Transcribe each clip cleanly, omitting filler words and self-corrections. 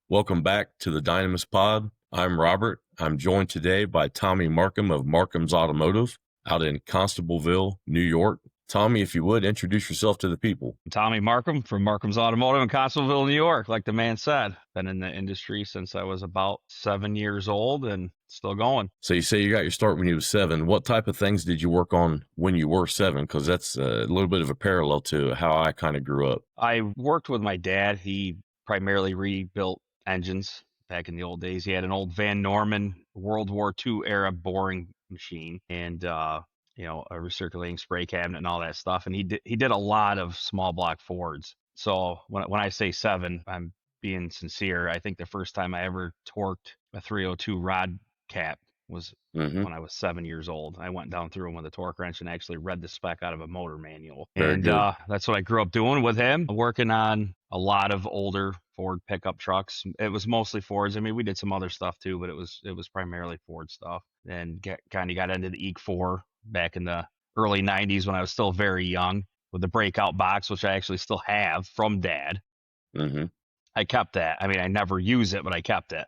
Welcome back to the Dynamis Pod. I'm Robert. I'm joined today by Tommy Markham of Markham's Automotive out in Constableville, New York. Tommy, if you would, introduce yourself to the people. Tommy Markham from Markham's Automotive in Constableville, New York. Like the man said, been in the industry since I was about 7 years old and still going. So you say you got your start when you were 7. What type of things did you work on when you were 7? Because that's a little bit of a parallel to how I kind of grew up. I worked with my dad. He primarily rebuilt engines back in the old days. He had an old Van Norman World War II era boring machine and a recirculating spray cabinet and all that stuff. And he did a lot of small block Fords. So when I say 7, I'm being sincere. I think the first time I ever torqued a 302 rod cap was when I was 7 years old. I went down through him with a torque wrench and actually read the spec out of a motor manual. Very good. That's what I grew up doing with him, working on a lot of older Ford pickup trucks. It was mostly Fords. I mean, we did some other stuff too, but it was primarily Ford stuff. And kind of got into the EEC4 back in the early 90s when I was still very young with the breakout box, which I actually still have from Dad. I kept that. I mean, I never use it, but I kept it.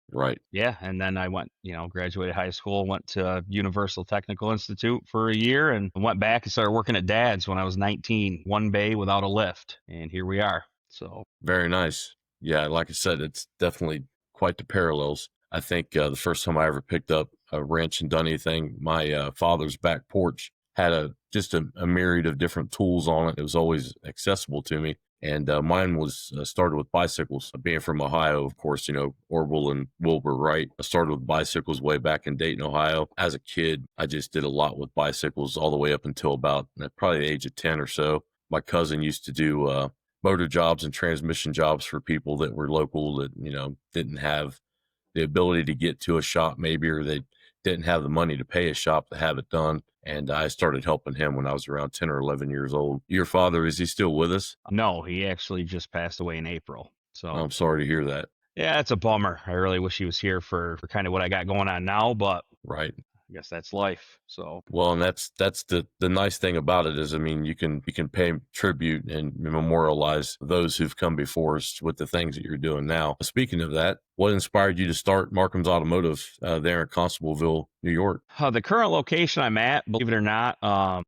Right. Yeah, and then I went, graduated high school, went to Universal Technical Institute for a year, and went back and started working at Dad's when I was 19, one bay without a lift, and here we are. So very nice. Yeah, like I said, it's definitely quite the parallels. I think the first time I ever picked up a wrench and done anything, my father's back porch had just a myriad of different tools on it. It was always accessible to me. And mine was started with bicycles. Being from Ohio, of course, Orville and Wilbur Wright. I started with bicycles way back in Dayton, Ohio. As a kid, I just did a lot with bicycles all the way up until about probably the age of 10 or so. My cousin used to do motor jobs and transmission jobs for people that were local that, didn't have the ability to get to a shop maybe, or they didn't have the money to pay a shop to have it done. And I started helping him when I was around 10 or 11 years old. Your father, is he still with us? No, he actually just passed away in April. So I'm sorry to hear that. Yeah, it's a bummer. I really wish he was here for kind of what I got going on now, but right. I guess that's life. So well, and that's the nice thing about it is, I mean, you can pay tribute and memorialize those who've come before us with the things that you're doing now. Speaking of that, what inspired you to start Markham's Automotive there in Constableville, New York? The current location I'm at, believe it or not, I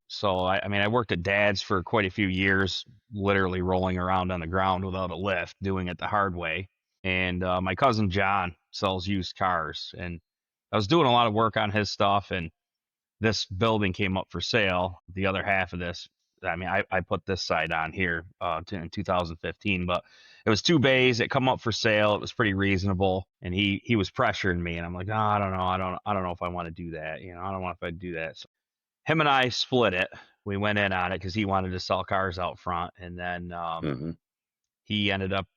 worked at Dad's for quite a few years, literally rolling around on the ground without a lift, doing it the hard way. And my cousin John sells used cars, and I was doing a lot of work on his stuff, and this building came up for sale. The other half of this, I put this side on here in 2015, but it was 2 bays. It come up for sale. It was pretty reasonable, and he was pressuring me, and I'm like, no, I don't know. I don't know if I want to do that. I don't know if I'd do that. So him and I split it. We went in on it because he wanted to sell cars out front, and then he ended up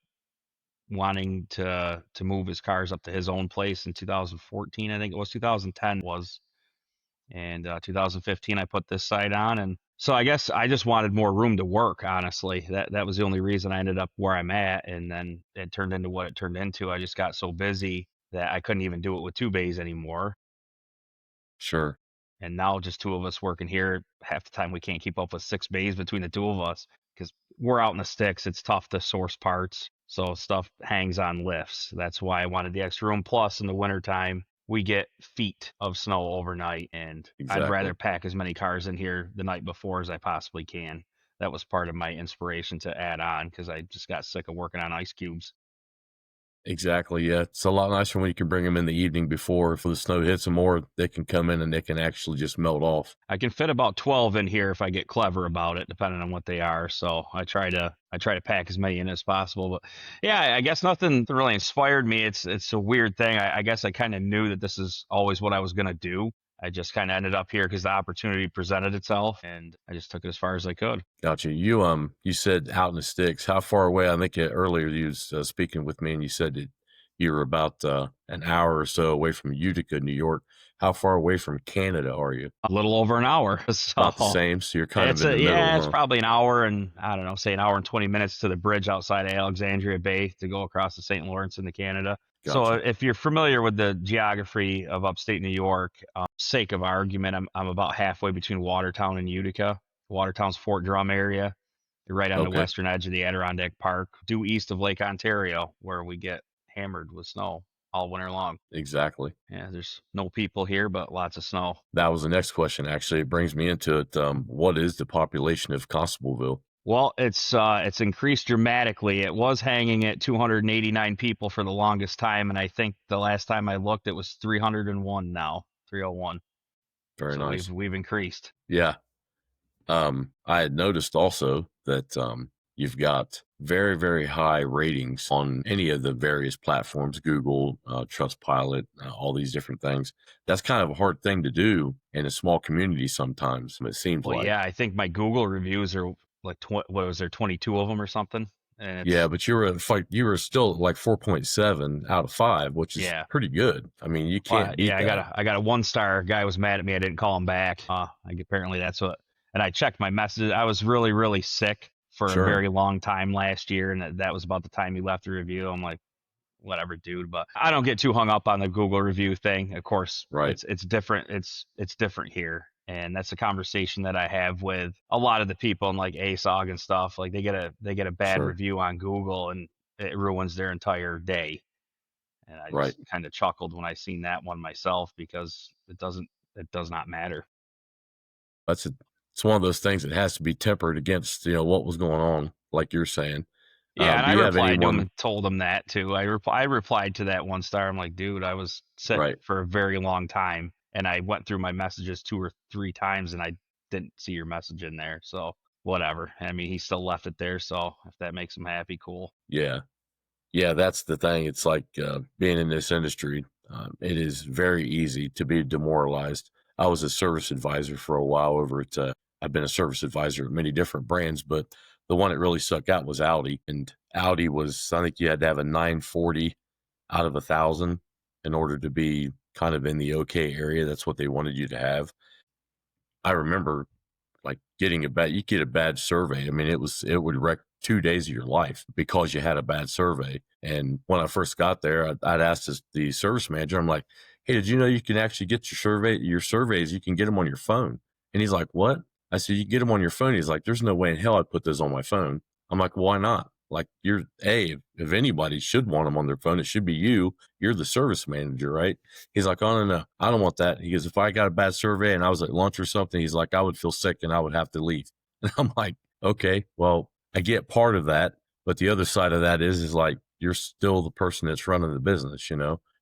wanting to move his cars up to his own place in 2014. I think it was 2010 was, and 2015 I put this site on, and so I guess I just wanted more room to work. Honestly, that was the only reason I ended up where I'm at, and then it turned into what it turned into. I just got so busy that I couldn't even do it with 2 bays anymore. Sure. And now just 2 of us working here. Half the time we can't keep up with 6 bays between the 2 of us because we're out in the sticks. It's tough to source parts. So stuff hangs on lifts. That's why I wanted the extra room. Plus, in the wintertime, we get feet of snow overnight, and I'd rather pack as many cars in here the night before as I possibly can. That was part of my inspiration to add on because I just got sick of working on ice cubes. Exactly. Yeah. It's a lot nicer when you can bring them in the evening before, if the snow hits them, or they can come in and they can actually just melt off. I can fit about 12 in here if I get clever about it, depending on what they are. So I try to pack as many in as possible. But yeah, I guess nothing really inspired me. It's a weird thing. I guess I kind of knew that this is always what I was going to do. I just kind of ended up here because the opportunity presented itself, and I just took it as far as I could. Gotcha. You said out in the sticks. How far away? I think earlier you was speaking with me, and you said that you were about an hour or so away from Utica, New York. How far away from Canada are you? A little over an hour. So about the same. So you're kind of in the middle. Yeah, it's probably an hour and I don't know, say an hour and 20 minutes to the bridge outside of Alexandria Bay to go across the St. Lawrence into Canada. Gotcha. So if you're familiar with the geography of upstate New York, sake of argument, I'm about halfway between Watertown and Utica. Watertown's Fort Drum area. You're right on the Okay. western edge of the Adirondack Park, due east of Lake Ontario, where we get hammered with snow all winter long. Exactly. Yeah, there's no people here, but lots of snow. That was the next question. Actually, it brings me into it. What is the population of Constableville? Well, it's increased dramatically. It was hanging at 289 people for the longest time, and I think the last time I looked, it was 301 now, 301. Very So nice. we've increased. Yeah. I had noticed also that you've got very, very high ratings on any of the various platforms, Google, Trustpilot, all these different things. That's kind of a hard thing to do in a small community sometimes, it seems Well, like. yeah, I think my Google reviews are like what was there, 22 of them or something, and Yeah, it's but you were still like 4.7 out of 5, which is yeah. pretty good. I mean, you Well, can't yeah, beat that. I got a 1 star. Guy was mad at me. I didn't call him back. Apparently that's what. And I checked my messages. I was really, really sick for a Sure. very long time last year, and that was about the time he left the review. I'm like, whatever, dude. But I don't get too hung up on the Google review thing. Of course, Right. it's different. It's different here, and that's a conversation that I have with a lot of the people in like ASOG and stuff. Like they get a bad Sure. review on Google, and it ruins their entire day. And I Right. just kind of chuckled when I seen that one myself because it does not matter. That's a, it's one of those things that has to be tempered against, what was going on, like you're saying. Yeah, and Do I you have replied to him anyone? and told him that too. I replied to that 1 star. I'm like, dude, I was sick Right. for a very long time, and I went through my messages 2 or 3 times, and I didn't see your message in there. So whatever. I mean, he still left it there. So if that makes him happy, cool. Yeah. Yeah, that's the thing. It's like being in this industry, it is very easy to be demoralized. I was a service advisor for a while over at, I've been a service advisor at many different brands, but the one that really stuck out was Audi. And Audi was, I think you had to have a 940 out of 1,000 in order to be kind of in the okay area. That's what they wanted you to have. I remember like you get a bad survey. I mean, it would wreck 2 days of your life because you had a bad survey. And when I first got there, I'd asked the service manager, I'm like, hey, did you know you can actually get your surveys, you can get them on your phone? And he's like, what? I said, you get them on your phone. He's like, there's no way in hell I'd put those on my phone. I'm like, why not? Like if anybody should want them on their phone, it should be you. You're the service manager, right? He's like, oh, no, I don't want that. He goes, if I got a bad survey and I was at lunch or something, he's like, I would feel sick and I would have to leave. And I'm like, okay, well, I get part of that. But the other side of that is like, you're still the person that's running the business,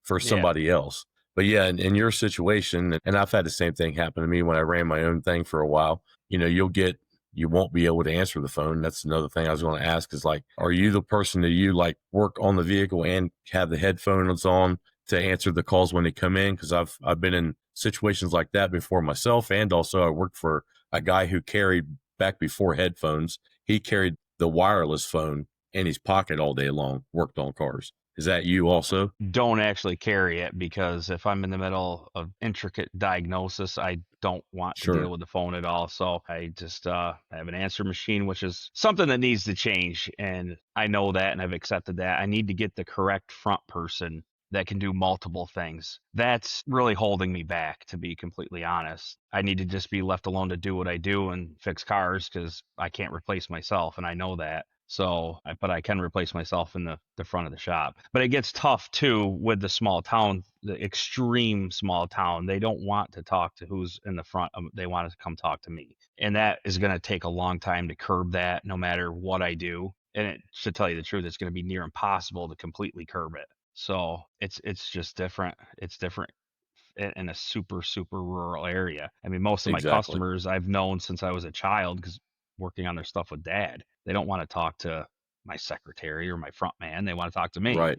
for Yeah. somebody else. But yeah, in your situation, and I've had the same thing happen to me when I ran my own thing for a while, you won't be able to answer the phone. That's another thing I was going to ask is like, are you the person that you like work on the vehicle and have the headphones on to answer the calls when they come in? Because I've been in situations like that before myself, and also I worked for a guy who carried back before headphones. He carried the wireless phone in his pocket all day long, worked on cars. Is that you also? Don't actually carry it because if I'm in the middle of intricate diagnosis, I don't want to deal Sure. with the phone at all. So I just have an answer machine, which is something that needs to change. And I know that and I've accepted that. I need to get the correct front person that can do multiple things. That's really holding me back, to be completely honest. I need to just be left alone to do what I do and fix cars because I can't replace myself. And I know that. So, but I can replace myself in the front of the shop. But it gets tough too with the small town, the extreme small town. They don't want to talk to who's in the front. They want to come talk to me. And that is going to take a long time to curb that no matter what I do. And it should tell you the truth, it's going to be near impossible to completely curb it. So it's just different. It's different in a super super rural area. I mean, most of my Exactly. customers I've known since I was a child because working on their stuff with dad. They don't want to talk to my secretary or my front man. They want to talk to me. Right.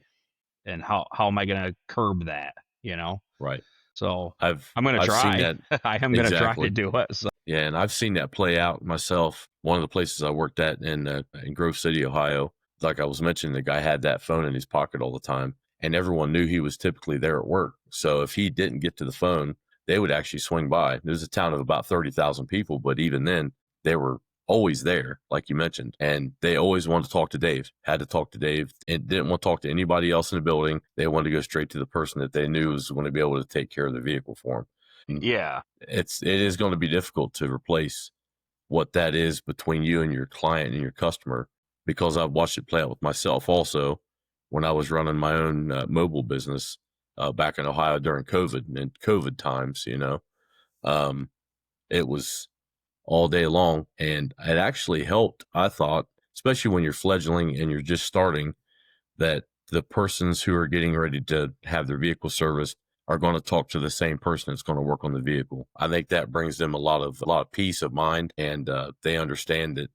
And how am I going to curb that? You know. Right. So I've I'm going to I've seen try. that I am going to try to exactly. do it. So Yeah, and I've seen that play out myself. One of the places I worked at in Grove City, Ohio, like I was mentioning, the guy had that phone in his pocket all the time, and everyone knew he was typically there at work. So if he didn't get to the phone, they would actually swing by. It was a town of about 30,000 people, but even then, they were always there, like you mentioned, and they always wanted to talk to Dave. Had to talk to Dave, and didn't want to talk to anybody else in the building. They wanted to go straight to the person that they knew was going to be able to take care of the vehicle for them. yeah, It is going to be difficult to replace what that is between you and your client and your customer, because I've watched it play out with myself also when I was running my own mobile business back in Ohio during COVID and COVID times, um, it was all day long. And it actually helped, I thought, especially when you're fledgling and you're just starting, that the persons who are getting ready to have their vehicle serviced are going to talk to the same person that's going to work on the vehicle. I think that brings them a lot of peace of mind, and they understand that,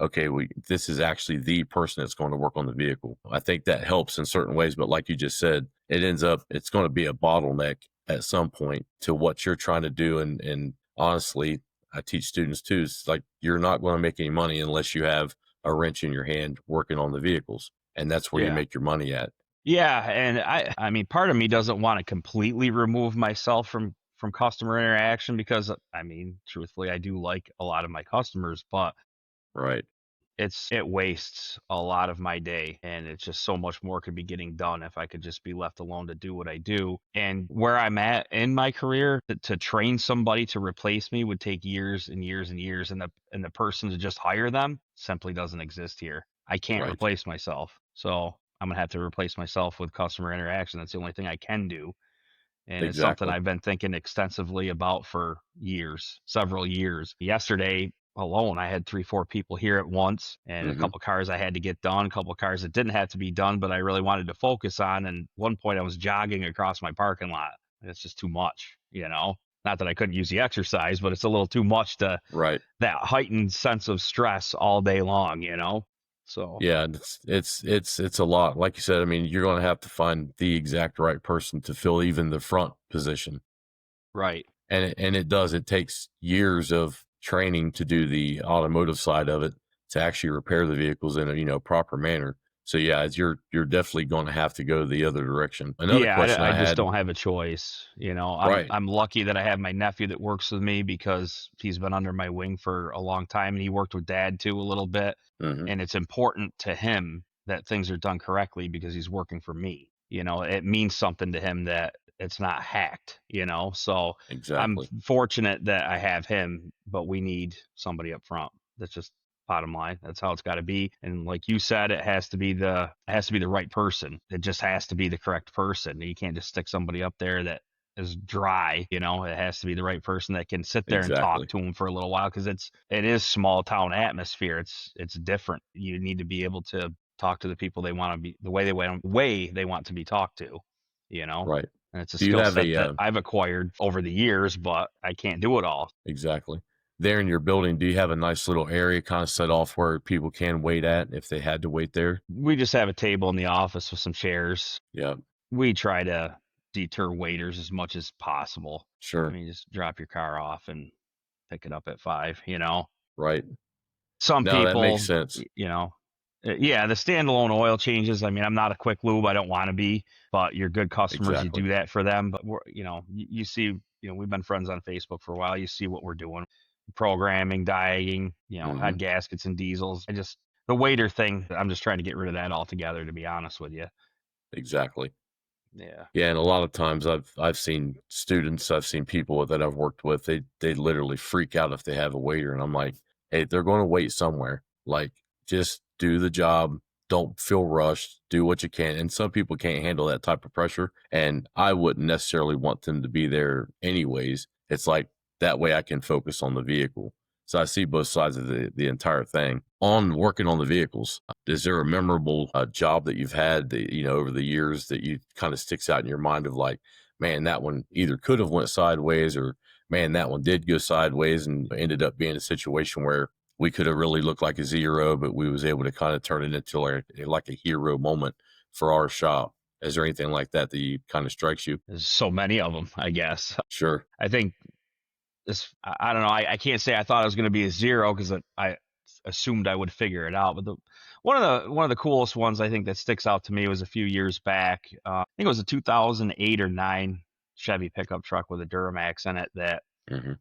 okay, this is actually the person that's going to work on the vehicle. I think that helps in certain ways, but like you just said, it's going to be a bottleneck at some point to what you're trying to do. And honestly, I teach students too. It's like you're not going to make any money unless you have a wrench in your hand working on the vehicles, and that's where you Yeah. make your money at. Yeah, and I mean, part of me doesn't want to completely remove myself from customer interaction because I mean, truthfully, I do like a lot of my customers, but Right. it wastes a lot of my day, and it's just so much more could be getting done if I could just be left alone to do what I do. And where I'm at in my career, to train somebody to replace me would take years and years and years, and the person to just hire them simply doesn't exist here. I can't Right. replace myself, so I'm gonna have to replace myself with customer interaction. That's the only thing I can do. And it's something Exactly. I've been thinking extensively about for years, several years. Yesterday alone, I had 3, 4 people here at once, and a Hmm. couple cars I had to get done, a couple cars that didn't have to be done, but I really wanted to focus on. And at one point, I was jogging across my parking lot. It's just too much, you know. Not that I couldn't use the exercise, but it's a little too much to Right. that heightened sense of stress all day long, you know. So Yeah, and it's a lot. Like you said, I mean, you're going to have to find the exact right person to fill even the front position. right. And it does. It takes years of training to do the automotive side of it, to actually repair the vehicles in a, proper manner. So yeah, you're definitely going to have to go the other direction. Another Yeah, question I I just had, don't have a choice. You know, right. I'm lucky that I have my nephew that works with me because he's been under my wing for a long time, and he worked with dad too a little bit. Hmm. And it's important to him that things are done correctly because he's working for me. You know, it means something to him that it's not hacked, you know. So I'm Exactly. fortunate that I have him, but we need somebody up front. That's just bottom line. That's how it's got to be. And like you said, it has to be the right person. It just has to be the correct person. You can't just stick somebody up there that is dry, you know. It has to be the right person that can sit there and talk Exactly. to them for a little while, because it is small town atmosphere. It's different. You need to be able to talk to the people they want to be, the way they want to be talked to, you know. Right. And it's a Do you skill have set a that I've acquired over the years, but I can't do it all. exactly. There in your building, do you have a nice little area kind of set off where people can wait at if they had to wait there? We just have a table in the office with some chairs. Yeah, We try to deter waiters as much as possible. I sure. mean, just drop your car off and pick it up at 5, you know. Right. Some No, that makes people, sense. yeah, the standalone oil changes. I mean, I'm not a quick lube. I don't want to be, but you're good customers. You Exactly. do that for them. But you see, we've been friends on Facebook for a while. You see what we're doing, programming, dieting, Hmm. head gaskets and diesels. The waiter thing, I'm just trying to get rid of that altogether, to be honest with you. Exactly. Yeah. Yeah, and a lot of times I've seen students, I've seen people that I've worked with, they literally freak out if they have a waiter, and I'm like, hey, they're going to wait somewhere. Like, just do the job. Don't feel rushed. Do what you can. And some people can't handle that type of pressure, and I wouldn't necessarily want them to be there anyways. It's like that way I can focus on the vehicle. So I see both sides of the entire thing. On working on the vehicles, is there a memorable job that you've had that, over the years that you kind of sticks out in your mind of like, man, that one either could have went sideways, or man, that one did go sideways and ended up being a situation where we could have really looked like a zero, but we was able to kind of turn it into like a hero moment for our shop. Is there anything like that that you kind of strikes you? There's so many of them, I guess. Sure. I think I don't know. I can't say I thought it was going to be a zero because I assumed I would figure it out. But one of the coolest ones I think that sticks out to me was a few years back. I think it was a 2008 or 9 Chevy pickup truck with a Duramax in it that Hmm.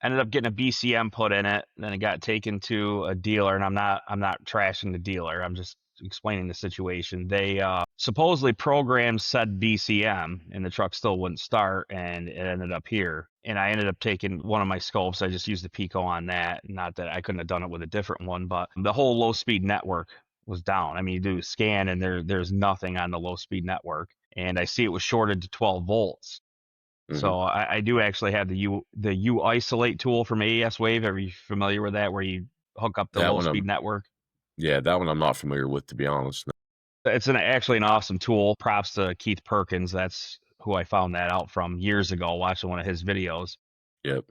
ended up getting a BCM put in it. Then it got taken to a dealer, and I'm not trashing the dealer. I'm just explaining the situation. They supposedly programmed said BCM, and the truck still wouldn't start, and it ended up here. And I ended up taking one of my scopes. I just used the Pico on that. Not that I couldn't have done it with a different one, but the whole low speed network was down. I mean, you do a scan, and there's nothing on the low speed network, and I see it was shorted to 12 volts. Hmm. So I do actually have the U isolate tool from AES Wave. Are you familiar with that? Where you hook up the That low one, speed network? yeah, that one I'm not familiar with, to be honest. It's actually an awesome tool. Props to Keith Perkins. That's who I found that out from years ago, watching one of his videos. Yep,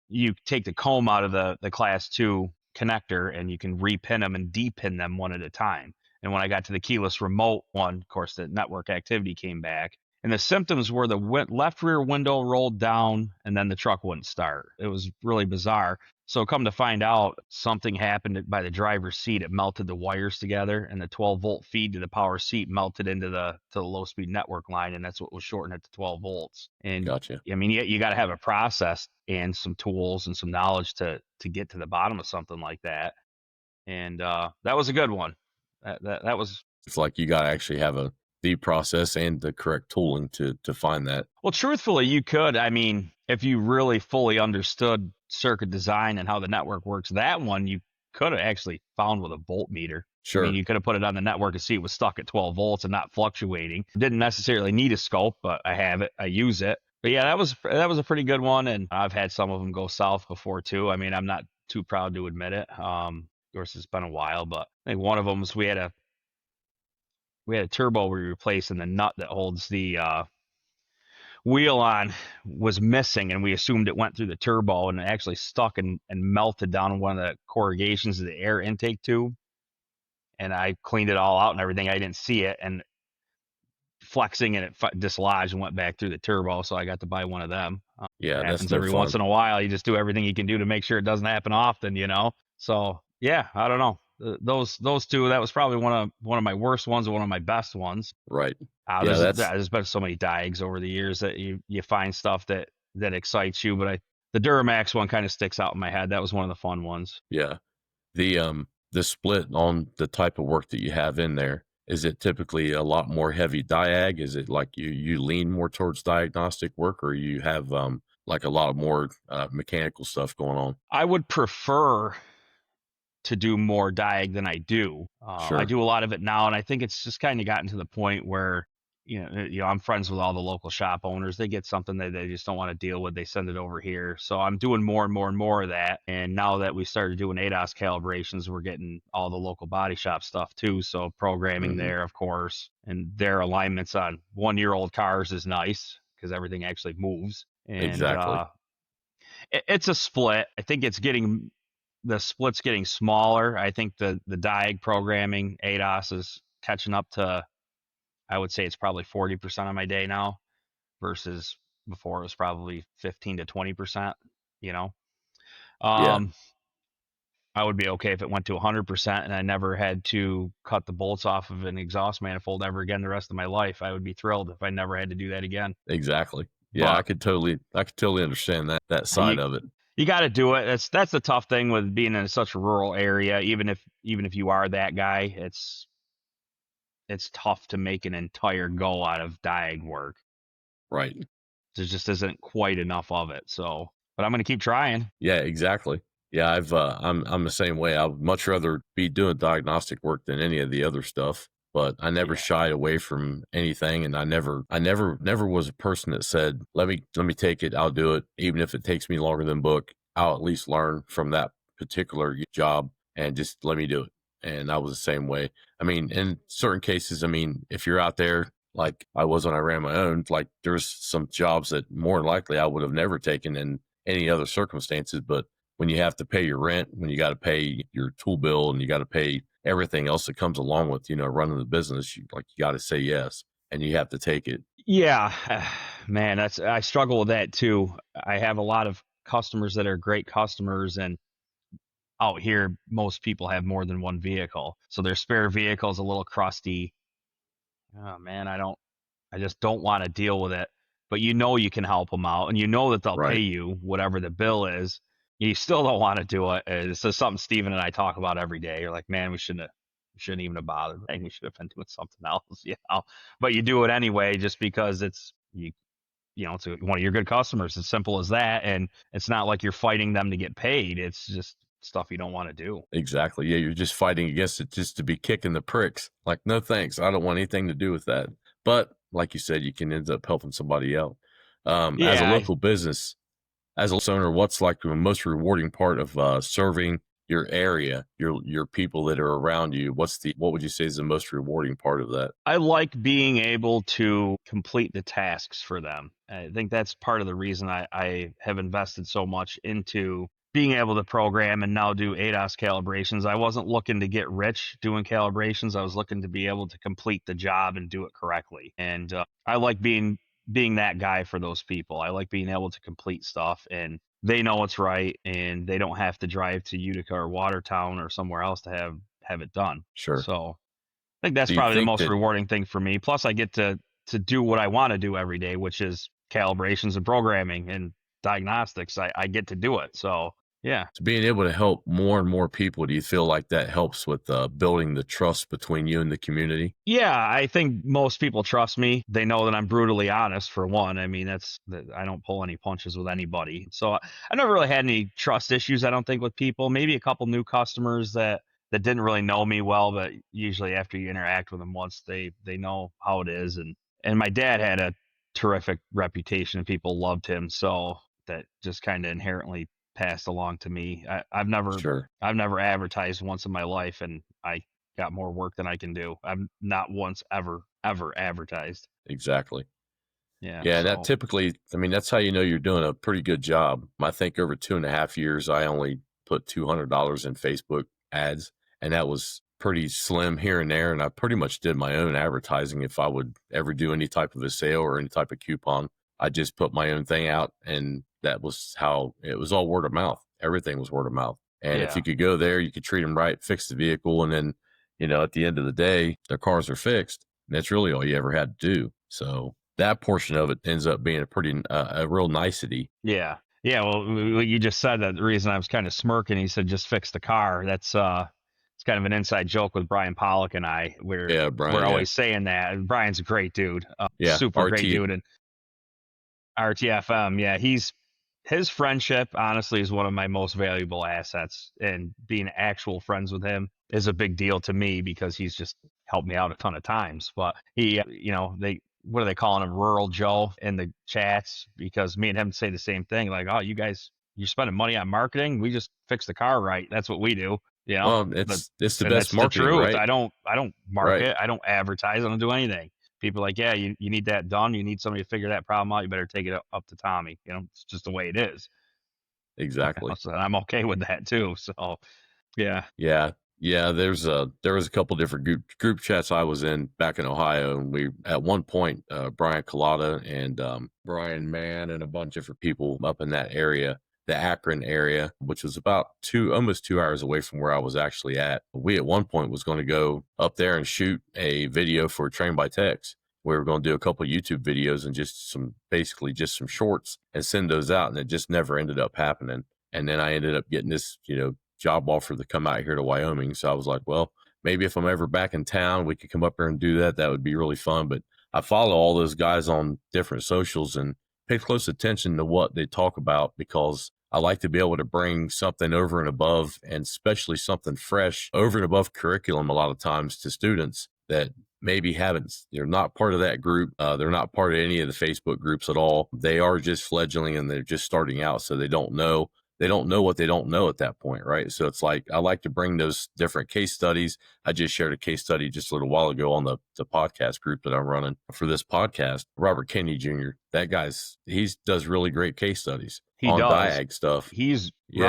You take the comb out of the class 2 connector, and you can repin them and depin them one at a time. And when I got to the keyless remote one, of course, the network activity came back. And the symptoms were the left rear window rolled down, and then the truck wouldn't start. It was really bizarre. So come to find out, something happened by the driver's seat. It melted the wires together, and the 12-volt feed to the power seat melted into the low speed network line, and that's what was shorting it to 12 volts. And gotcha. I mean, you got to have a process and some tools and some knowledge to get to the bottom of something like that. And that was a good one. That was It's like you got to actually have the process and the correct tooling to find that. Well, truthfully, you could. I mean, if you really fully understood circuit design and how the network works, that one you could have actually found with a voltmeter. I mean, Sure. you could have put it on the network and see it was stuck at 12 volts and not fluctuating. Didn't necessarily need a scope, but I have it. I use it. But yeah, that was a pretty good one, and I've had some of them go south before too. I mean, I'm not too proud to admit it. Of course, it's been a while, but I think one of them was we had a turbo we replaced, and the nut that holds the wheel on was missing, and we assumed it went through the turbo, and it actually stuck and melted down one of the corrugations of the air intake tube. And I cleaned it all out and everything. I didn't see it, and flexing, and it dislodged and went back through the turbo. So I got to buy one of them. It Yeah, that's happens no every once fun. in a while. You just do everything you can do to make sure it doesn't happen often. So yeah, I don't know. Those two, that was probably one of my worst ones and one of my best ones. Right. Uh, Yeah, there's that's there's been so many diags over the years that you find stuff that excites you, but the Duramax one kind of sticks out in my head. That was one of the fun ones. yeah. The split on the type of work that you have in there, is it typically a lot more heavy diag? Is it like you lean more towards diagnostic work, or you have like a lot more mechanical stuff going on? I would prefer to do more diag than I do. I Sure. do a lot of it now, and I think it's just kind of gotten to the point where I'm friends with all the local shop owners. They get something that they just don't want to deal with, they send it over here. So I'm doing more and more and more of that. And now that we started doing ADAS calibrations, we're getting all the local body shop stuff too. So programming Hmm. there, of course, and their alignments on 1-year-old cars is nice because everything actually moves. And Exactly. it's a split. I think the split's getting smaller. I think the diag programming ADAS is catching up to, I would say it's probably 40% of my day now versus before it was probably 15 to 20%, you know. Yeah. Um I would be okay if it went to 100% and I never had to cut the bolts off of an exhaust manifold ever again the rest of my life. I would be thrilled if I never had to do that again. Exactly. Yeah, But I could totally understand that side you of it. you got to do it. That's the tough thing with being in such a rural area. Even if you are that guy, it's tough to make an entire go out of diag work. Right. There just isn't quite enough of it. So, but I'm going to keep trying. Yeah, exactly. Yeah, I'm the same way. I would much rather be doing diagnostic work than any of the other stuff, but I never Yeah. shied away from anything, and I never was a person that said, let me take it, I'll do it, even if it takes me longer than book. I'll at least learn from that particular job and just let me do it. And I was the same way. I mean, in certain cases, I mean, if you're out there like I was when I ran my own, like there's some jobs that more than likely I would have never taken in any other circumstances. But when you have to pay your rent, when you got to pay your tool bill, and you got to pay everything else that comes along with running the business, you got to say yes, and you have to take it. Yeah, man, I struggle with that too. I have a lot of customers that are great customers, and out here, most people have more than one vehicle, so their spare vehicle is a little crusty. Oh man, I just don't want to deal with it. But you can help them out, and you know that they'll pay Right. you whatever the bill is. You still don't want to do it. This is something Steven and I talk about every day. You're like, man, we shouldn't have. shouldn't even have bothered. I think we should have been doing something else, but you do it anyway just because it's one of your good customers. As simple as that. And it's not like you're fighting them to get paid. It's just stuff you don't want to do. Exactly. Yeah, you're just fighting against it just to be kicking the pricks. Like, no thanks. I don't want anything to do with that. But like you said, you can end up helping somebody out. As a Yeah, local business, as a business owner, what's like the most rewarding part of serving your area, your people that are around you? What would you say is the most rewarding part of that? I like being able to complete the tasks for them. I think that's part of the reason I have invested so much into being able to program and now do ADAS calibrations. I wasn't looking to get rich doing calibrations. I was looking to be able to complete the job and do it correctly. And I like being that guy for those people. I like being able to complete stuff and they know it's right and they don't have to drive to Utica or Watertown or somewhere else to have it done. Sure. So I think that's Do you probably the think most that rewarding thing for me. Plus, I get to do what I want to do every day, which is calibrations and programming and diagnostics. I get to do it. So yeah. being able to help more and more people, do you feel like that helps with building the trust between you and the community? Yeah, I think most people trust me. They know that I'm brutally honest, for one. I mean, that's that I don't pull any punches with anybody. So I never really had any trust issues, I don't think, with people. Maybe a couple new customers that didn't really know me well, but usually after you interact with them once, they know how it is. And my dad had a terrific reputation and people loved him, so that just kind of inherently passed along to me. Sure. I've never advertised once in my life, and I got more work than I can do. I'm not once ever advertised. Exactly. Yeah. Yeah, and that So typically, I mean, that's how you know you're doing a pretty good job. I think over 2.5 years, I only put $200 in Facebook ads, and that was pretty slim here and there. And I pretty much did my own advertising. If I would ever do any type of a sale or any type of coupon, I just put my own thing out, and that was how it was, all word of mouth. Everything was word of mouth. And if yeah. you could go there, you could treat them right, fix the vehicle, and then, at the end of the day, their cars are fixed. And that's really all you ever had to do. So that portion of it ends up being a real nicety. Yeah. Yeah. Well, what you just said, that the reason I was kind of smirking, he said, just fix the car. It's kind of an inside joke with Brian Pollock and I. Yeah, We're Brian. Yeah, always saying that. And Brian's a great dude, yeah. super great RT. dude. And RTFM, yeah, his friendship honestly is one of my most valuable assets, and being actual friends with him is a big deal to me because he's just helped me out a ton of times. But he, they what are they calling him, Rural Joe, in the chats, because me and him say the same thing, like, oh, you guys, you're spending money on marketing, we just fix the car right. That's what we do, Well, but it's the and best that's the marketing, truth. right? I don't Right. market, I don't advertise, I don't do anything. People are like, yeah, you need that done, you need somebody to figure that problem out, you better take it up to Tommy. It's just the way it is. Exactly. So I'm okay with that too. So yeah. Yeah. Yeah, there was a couple different group chats I was in back in Ohio, and we at one point Brian Collada and Brian Mann and a bunch of different people up in that area, the Akron area, which was about almost 2 hours away from where I was actually at. We at one point was going to go up there and shoot a video for Train by Techs. We were going to do a couple YouTube videos and basically just some shorts and send those out, and it just never ended up happening. And then I ended up getting this, job offer to come out here to Wyoming. So I was like, well, maybe if I'm ever back in town, we could come up here and do that. That would be really fun. But I follow all those guys on different socials and pay close attention to what they talk about, because I like to be able to bring something over and above, and especially something fresh over and above curriculum a lot of times to students that maybe they're not part of that group. They're not part of any of the Facebook groups at all. They are just fledgling and they're just starting out. So they don't know what they don't know at that point, right? So it's like I like to bring those different case studies. I just shared a case study just a little while ago on the podcast group that I'm running for this podcast. Robert Kennedy Jr., he does really great case studies He on does. diag stuff. Yeah,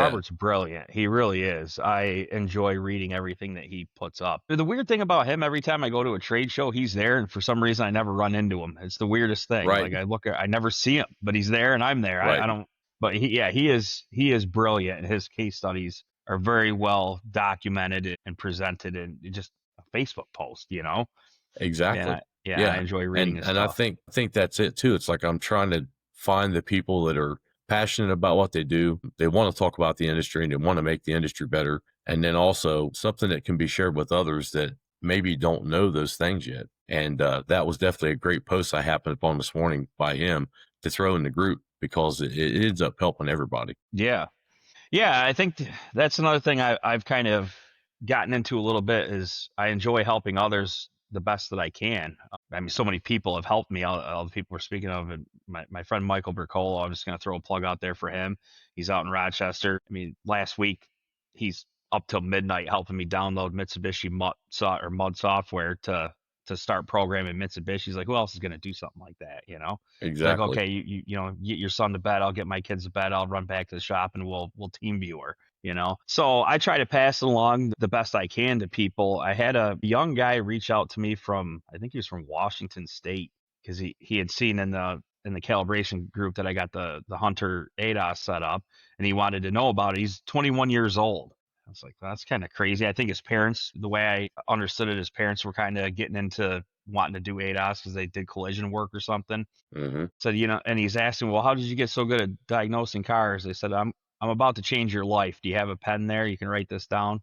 Robert's brilliant. He really is. I enjoy reading everything that he puts up. The weird thing about him, every time I go to a trade show, he's there, and for some reason I never run into him. It's the weirdest thing. right, Like I never see him, but he's there and I'm there. I right. don't. But he is brilliant, and his case studies are very well documented and presented in just a Facebook post. Exactly. And I Yeah. enjoy reading And his and I stuff. think that's it too. It's like I'm trying to find the people that are passionate about what they do. They want to talk about the industry and they want to make the industry better. And then also something that can be shared with others that maybe don't know those things yet. And that was definitely a great post I happened upon this morning by him to throw in the group because it ends up helping everybody. Yeah. Yeah, I think that's another thing I've kind of gotten into a little bit is I enjoy helping others the best that I can. I mean, so many people have helped me. All the people we're speaking of, and my friend Michael Bercola, I'm just going to throw a plug out there for him. He's out in Rochester. I mean, last week he's up till midnight helping me download Mitsubishi Mud software to start programming Mitsubishi. He's like, who else is going to do something like that? You know? It's like, Exactly. okay, you know, get your son to bed. I'll get my kids to bed. I'll run back to the shop and we'll team viewer, you know? So I try to pass it along the best I can to people. I had a young guy reach out to me from, I think he was from Washington State, because he had seen in the calibration group that I got the Hunter ADOS set up, and he wanted to know about it. He's 21 years old. I was like, that's kind of crazy. I think his parents, the way I understood it, his parents were kind of getting into wanting to do ADOS because they did collision work or something. Hmm. So, you know, and he's asking, well, how did you get so good at diagnosing cars? They said, I'm about to change your life. Do you have a pen there? You can write this down.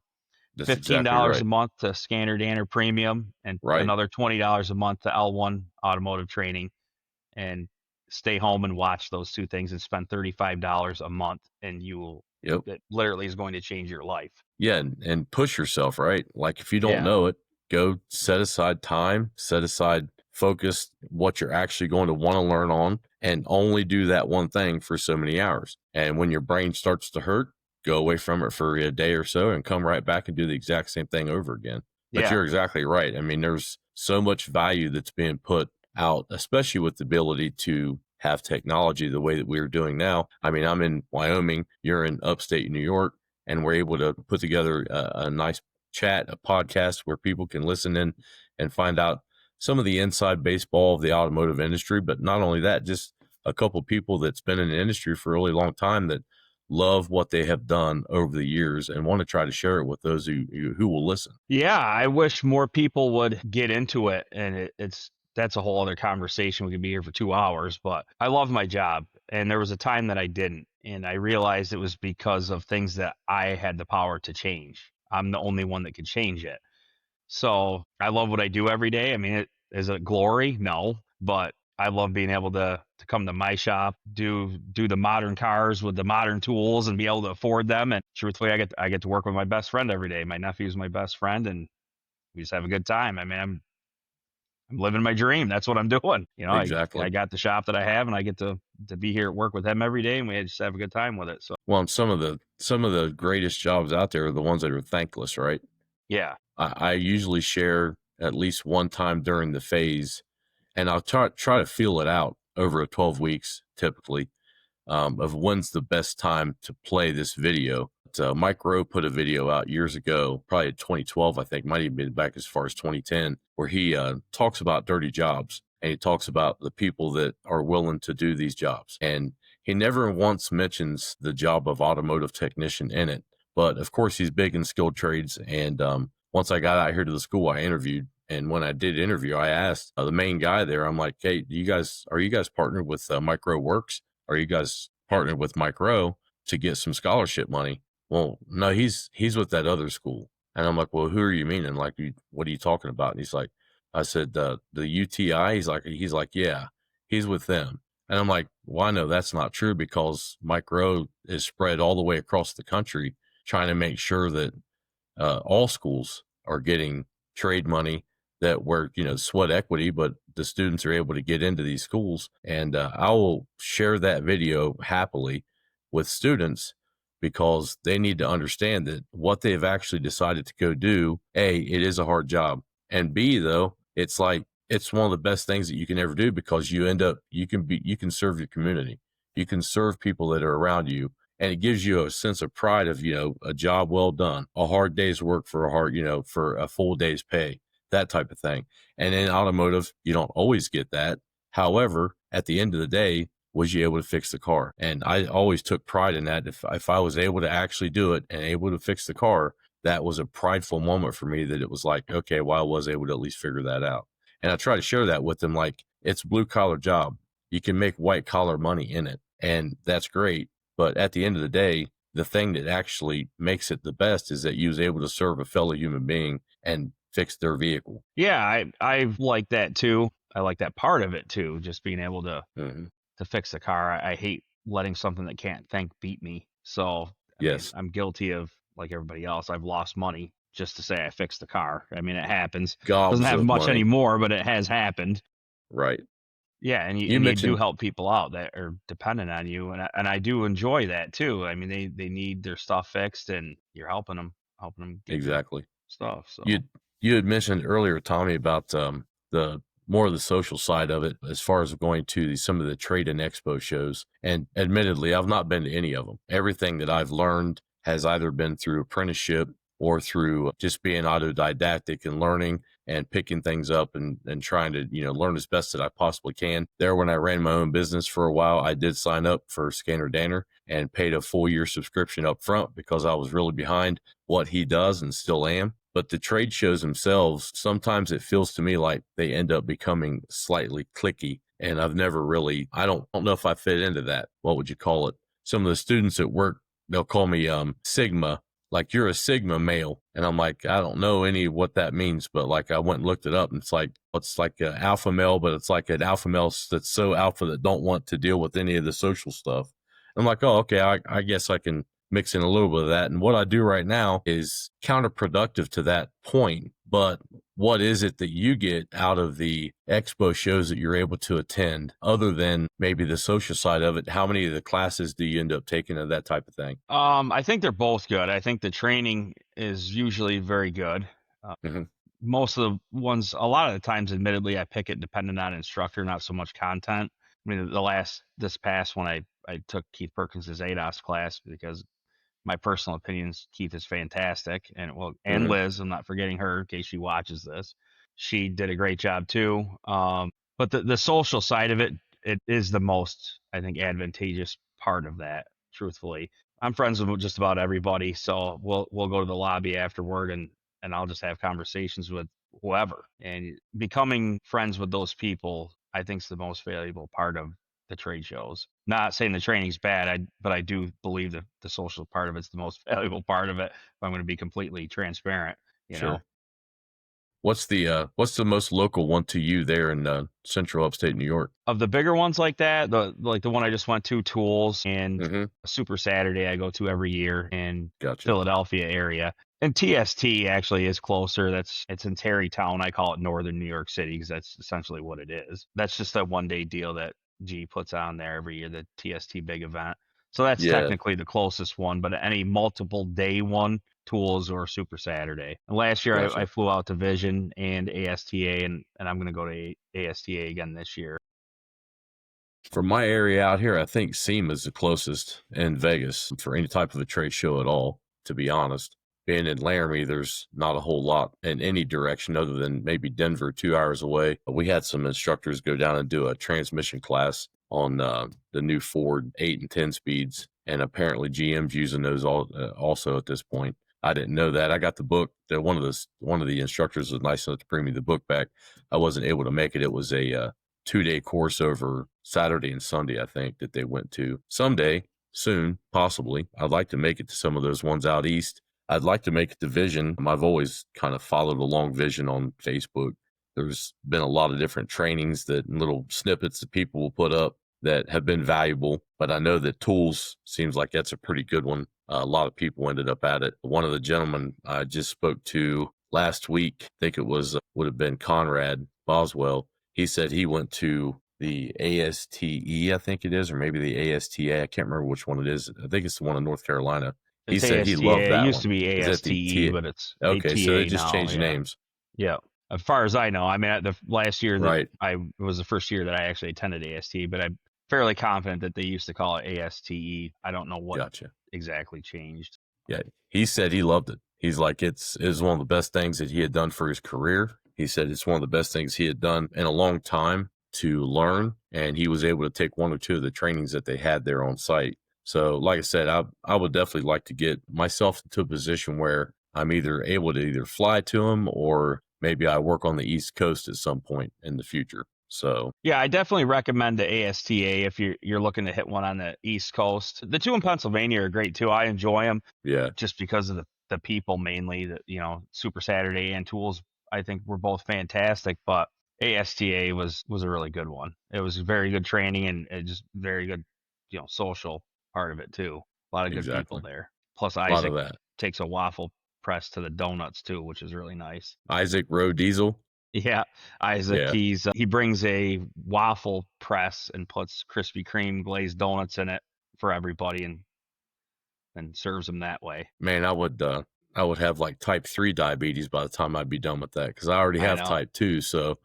That's exactly $15 a right. month to Scanner Danner Premium, and Right. another $20 a month to L1 Automotive Training, and stay home and watch those two things and spend $35 a month, and you will, Yep. it literally is going to change your life. Yeah, and push yourself, right? Like if you don't Yeah. know it, go set aside time, set aside focus what you're actually going to want to learn on, and only do that one thing for so many hours. And when your brain starts to hurt, go away from it for a day or so and come right back and do the exact same thing over again. But Yeah. you're exactly right. I mean, there's so much value that's being put out, especially with the ability to have technology the way that we're doing now. I mean, I'm in Wyoming, you're in upstate New York, and we're able to put together a nice chat, a podcast where people can listen in and find out some of the inside baseball of the automotive industry. But not only that, just a couple of people that's been in the industry for a really long time that love what they have done over the years and want to try to share it with those who will listen. Yeah, I wish more people would get into it, and it's that's a whole other conversation. We could be here for 2 hours, but I love my job, and there was a time that I didn't, and I realized it was because of things that I had the power to change. I'm the only one that could change it. So I love what I do every day. I mean, is it glory? No, but I love being able to come to my shop, do the modern cars with the modern tools, and be able to afford them. And truthfully, I get to work with my best friend every day. My nephew's my best friend, and we just have a good time. I mean, I'm living my dream. That's what I'm doing. You know, I Exactly. got the shop that I have, and I get to be here at work with him every day, and we just have a good time with it. So Well, and some of the greatest jobs out there are the ones that are thankless, right? yeah, I usually share at least one time during the phase, and I'll try to feel it out over a 12 weeks typically, of when's the best time to play this video. Mike Rowe put a video out years ago, probably in 2012, I think, might even been back as far as 2010, where he talks about dirty jobs and he talks about the people that are willing to do these jobs. And he never once mentions the job of automotive technician in it. But of course, he's big in skilled trades. And once I got out here to the school, I interviewed. And when I did interview, I asked the main guy there, I'm like, hey, are you guys partnered with Micro Works? Are you guys partnered with Mike Rowe to get some scholarship money? Well, no, he's with that other school. And I'm like, well, who are you meaning? Like, what are you talking about? And he's like, I said, the UTI. He's like, yeah, he's with them. And I'm like, well, I know that's not true because Mike Rowe is spread all the way across the country trying to make sure that all schools are getting trade money that where sweat equity, but the students are able to get into these schools. And I will share that video happily with students because they need to understand that what they've actually decided to go do, A, it is a hard job, and B, though, it's like it's one of the best things that you can ever do because you can serve your community, you can serve people that are around you, and it gives you a sense of pride of a job well done, a hard day's work for for a full day's pay, that type of thing. And in automotive, you don't always get that. However, at the end of the day, was you able to fix the car? And I always took pride in that. If I was able to actually do it and able to fix the car, that was a prideful moment for me that it was like, okay, well, I was able to at least figure that out. And I try to share that with them. Like, it's a blue collar job. You can make white collar money in it. And that's great. But at the end of the day, the thing that actually makes it the best is that you was able to serve a fellow human being and fix their vehicle. Yeah, I like that too. I like that part of it too, just being able Hmm. to fix the car. I hate letting something that can't think beat me. So, I mean, Yes. I'm guilty of, like everybody else, I've lost money just to say I fixed the car. I mean, it happens. Doesn't Gobs happen of much money. anymore, but it has happened. Right. Yeah, and You you do mentioned help people out that are dependent on you, and I do enjoy that too. I mean, they need their stuff fixed, and you're helping them get their exactly. stuff. So, You you had mentioned earlier, Tommy, about the more of the social side of it, as far as going to some of the trade and expo shows. And admittedly, I've not been to any of them. Everything that I've learned has either been through apprenticeship or through just being autodidactic and learning and picking things up and trying to learn as best that I possibly can. There, when I ran my own business for a while, I did sign up for Scanner Danner and paid a full year subscription up front because I was really behind what he does and still am. But the trade shows themselves, sometimes it feels to me like they end up becoming slightly cliquey. And I've never really, I don't know if I fit into that. What would you call it? Some of the students at work, they'll call me Sigma, like you're a Sigma male. And I'm like, I don't know any of what that means, but like I went and looked it up and it's like an alpha male, but it's like an alpha male that's so alpha that don't want to deal with any of the social stuff. I'm like, oh, okay, I guess I can mix in a little bit of that. And what I do right now is counterproductive to that point. But what is it that you get out of the expo shows that you're able to attend other than maybe the social side of it? How many of the classes do you end up taking of that type of thing? I think they're both good. I think the training is usually very good. Uh, Hmm. Most of the ones, a lot of the times, admittedly, I pick it dependent on instructor, not so much content. I mean, this past one, I took Keith Perkins's ADOS class because my personal opinions, Keith is fantastic, and Hmm. Liz, I'm not forgetting her in case she watches this. She did a great job too. But the social side of it, it is the most, I think, advantageous part of that. Truthfully, I'm friends with just about everybody, so we'll go to the lobby afterward, and I'll just have conversations with whoever. And becoming friends with those people, I think, is the most valuable part of the trade shows. Not saying the training's bad, but I do believe that the social part of it's the most valuable part of it. If I'm going to be completely transparent, you know. Sure. What's the most local one to you there in central upstate New York? Of the bigger ones like that, the one I just went to, Tools, and Hmm. Super Saturday I go to every year in Gotcha. Philadelphia area. And TST actually is closer. It's in Tarrytown. I call it Northern New York City because that's essentially what it is. That's just a 1 day deal that G puts on there every year, the TST big event. So that's Yeah. technically the closest one, but any multiple day one, Tools or Super Saturday. And last year I Gotcha. flew out to Vision and ASTA, and I'm going to go to ASTA again this year. For my area out here, I think SEMA is the closest in Vegas for any type of a trade show at all, to be honest. Being in Laramie, there's not a whole lot in any direction other than maybe Denver, 2 hours away. We had some instructors go down and do a transmission class on the new Ford 8 and 10 speeds. And apparently GM's using those also at this point. I didn't know that. I got the book. One of the instructors was nice enough to bring me the book back. I wasn't able to make it. It was a 2 day course over Saturday and Sunday, I think, that they went to. Someday, soon, possibly, I'd like to make it to some of those ones out east. I'd like to make it to Vision. I've always kind of followed along Vision on Facebook. There's been a lot of different trainings that little snippets that people will put up that have been valuable, but I know that Tools seems like that's a pretty good one. A lot of people ended up at it. One of the gentlemen I just spoke to last week, I think it was would have been Conrad Boswell. He said he went to the ASTE, I think it is, or maybe the ASTA. I can't remember which one it is. I think it's the one in North Carolina. He It's said he loved ASTA. It that used to one. be Is that the ASTE, T? but it's Okay, so they ATA just now. changed Yeah. names. Yeah. As far as I know, I mean, the last year that Right. I it was the first year that I actually attended AST, but I'm fairly confident that they used to call it ASTE. I don't know what Gotcha. exactly changed. Yeah, he said he loved it. He's like, it was one of the best things that he had done for his career. He said it's one of the best things he had done in a long time to learn, and he was able to take one or two of the trainings that they had there on site. So, like I said, I would definitely like to get myself into a position where I'm either able to either fly to him or maybe I work on the East Coast at some point in the future. So Yeah, I definitely recommend the ASTA if you're looking to hit one on the East Coast. The two in Pennsylvania are great too. I enjoy them yeah, just because of the people mainly. That Super Saturday and Tools, I think were both fantastic, but ASTA was a really good one. It was very good training and just very good, social part of it too. A lot of good people exactly. there. Plus A lot Isaac of that. takes a waffle press to the donuts too, which is really nice. Isaac Rowe Diesel. Yeah, Isaac. Yeah, He brings a waffle press and puts Krispy Kreme glazed donuts in it for everybody, and serves them that way. man, I would have like type 3 diabetes by the time I'd be done with that, because I already I have know. type 2, so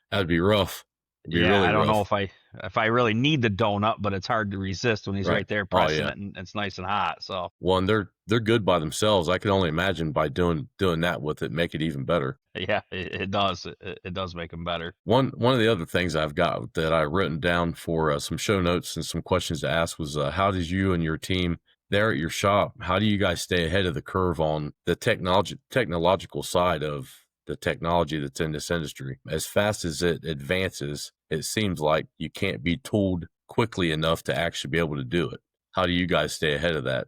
that'd be rough. It'd be Yeah, really I don't know rough. if I really need the donut, but it's hard to resist when he's Right. right there Oh pressing yeah. it and it's nice and hot. So Well, and they're good by themselves. I can only imagine by doing that with it, make it even better. yeah, it does. It does make them better. One of the other things I've got that I written down for some show notes and some questions to ask was, how did you and your team there at your shop, how do you guys stay ahead of the curve on the technological side of the technology that's in this industry? As fast as it advances, it seems like you can't be tooled quickly enough to actually be able to do it. How do you guys stay ahead of that?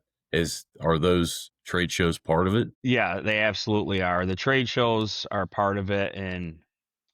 Are those trade shows part of it? Yeah, they absolutely are. The trade shows are part of it, and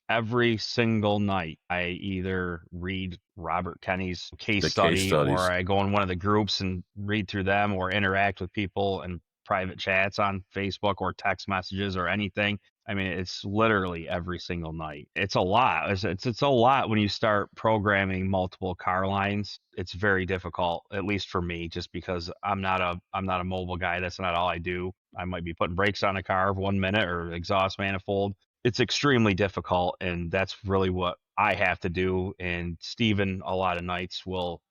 every single night I either read Robert Kenny's case The case study or studies, I go in one of the groups and read through them or interact with people in private chats on Facebook or text messages or anything. I mean, it's literally every single night. It's a lot. It's a lot when you start programming multiple car lines. It's very difficult, at least for me, just because I'm not a mobile guy. That's not all I do. I might be putting brakes on a car for 1 minute or exhaust manifold. It's extremely difficult, and that's really what I have to do. And Steven a lot of nights will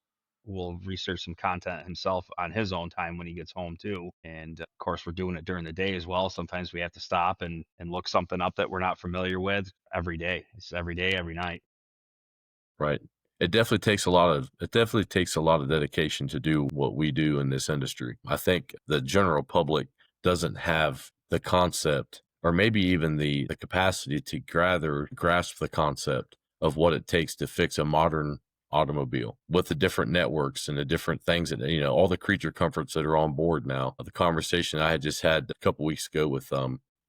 research some content himself on his own time when he gets home too. And of course we're doing it during the day as well. Sometimes we have to stop and look something up that we're not familiar with every day. It's every day, every night. right? It definitely takes a lot of dedication to do what we do in this industry. I think the general public doesn't have the concept, or maybe even the capacity to grasp the concept of what it takes to fix a modern automobile with the different networks and the different things that, all the creature comforts that are on board now. The conversation I had just had a couple weeks ago with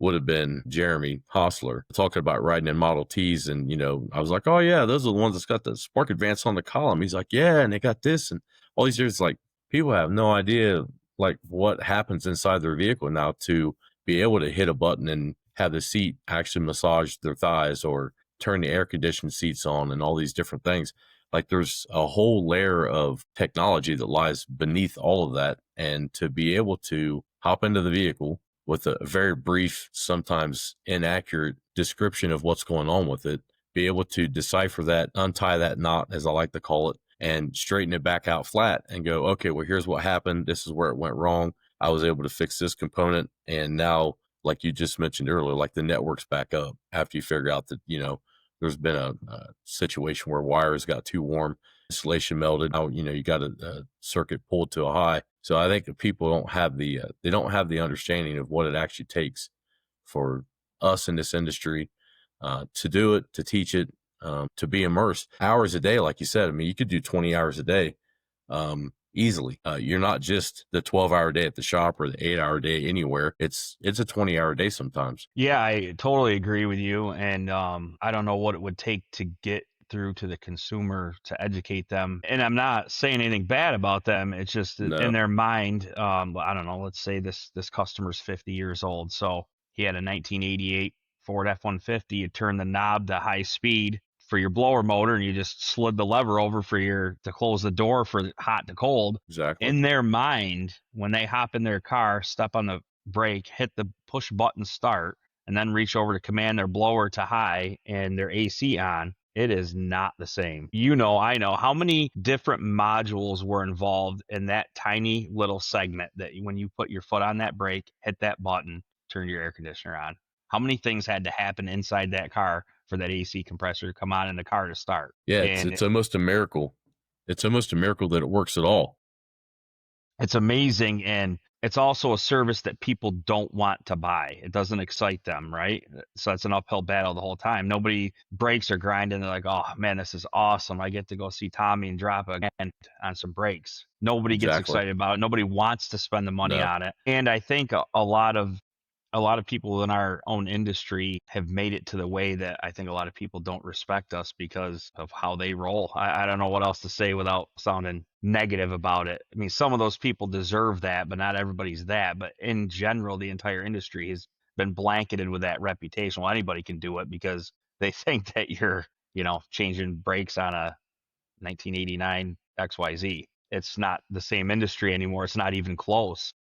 would have been Jeremy Hostler talking about riding in Model Ts. And, I was like, oh, yeah, those are the ones that's got the spark advance on the column. He's like, yeah, and they got this. And all these years, like, people have no idea, like, what happens inside their vehicle now to be able to hit a button and have the seat actually massage their thighs or turn the air conditioned seats on and all these different things. Like, there's a whole layer of technology that lies beneath all of that. And to be able to hop into the vehicle with a very brief, sometimes inaccurate description of what's going on with it, be able to decipher that, untie that knot, as I like to call it, and straighten it back out flat and go, okay, well, here's what happened. This is where it went wrong. I was able to fix this component. And now, like you just mentioned earlier, like the network's back up after you figure out that, there's been a situation where wires got too warm, insulation melted. Now, you got a circuit pulled to a high. So I think that people they don't have the understanding of what it actually takes for us in this industry to do it, to teach it, to be immersed hours a day. Like you said, I mean, you could do 20 hours a day easily. You're not just the 12-hour day at the shop or the 8-hour day anywhere. It's a 20-hour day sometimes. Yeah, I totally agree with you. And I don't know what it would take to get through to the consumer to educate them. And I'm not saying anything bad about them. It's just that in No, their mind, I don't know, let's say this customer's 50 years old. So he had a 1988 Ford F-150. You turn the knob to high speed for your blower motor and you just slid the lever over to close the door for hot to cold. exactly. In their mind, when they hop in their car, step on the brake, hit the push button start, and then reach over to command their blower to high and their AC on, it is not the same. I know how many different modules were involved in that tiny little segment that when you put your foot on that brake, hit that button, turn your air conditioner on. How many things had to happen inside that car for that AC compressor to come on and the car to start? Yeah, And it's almost a miracle. It's almost a miracle that it works at all. It's amazing, and it's also a service that people don't want to buy. It doesn't excite them, right? So it's an uphill battle the whole time. Nobody breaks or grinding. They're like, oh man, this is awesome. I get to go see Tommy and drop a hand on some brakes. Nobody gets Exactly. excited about it. Nobody wants to spend the money No. on it. And I think a lot of people in our own industry have made it to the way that I think a lot of people don't respect us because of how they roll. I don't know what else to say without sounding negative about it. I mean, some of those people deserve that, but not everybody's that. But in general, the entire industry has been blanketed with that reputation. Well, anybody can do it because they think that you're, changing brakes on a 1989 XYZ. It's not the same industry anymore. It's not even close.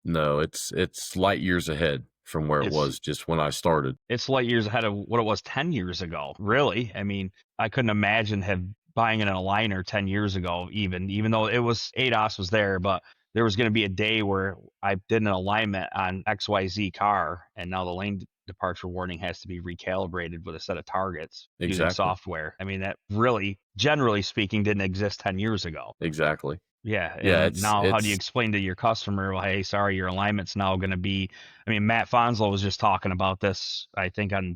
No, it's light years ahead from where it It's was just when I started. it's light years ahead of what it was 10 years ago. Really. I mean, I couldn't imagine buying an aligner 10 years ago, even though it was ADOS was there, but there was going to be a day where I did an alignment on XYZ car, and now the lane departure warning has to be recalibrated with a set of targets using Exactly. software. I mean, that really, generally speaking, didn't exist 10 years ago. Exactly. Yeah, Yeah, and it's now how do you it's explain to your customer, well, hey, sorry, your alignment's now going to be? I mean, Matt Fonslow was just talking about this, I think, on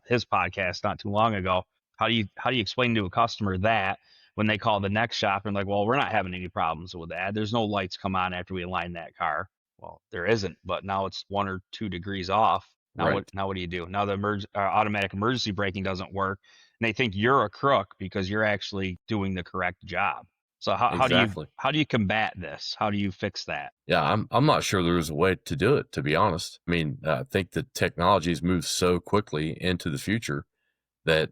his podcast not too long ago. How do you explain to a customer that when they call the next shop and like, well, we're not having any problems with that. There's no lights come on after we align that car. Well, there isn't, but now it's 1 or 2 degrees off. Now what? right. Now what do you do? Now the automatic emergency braking doesn't work, and they think you're a crook because you're actually doing the correct job. So how do you Exactly. how do you combat this? How do you fix that? Yeah, I'm not sure there's a way to do it, to be honest. I mean, I think the technology's moved so quickly into the future that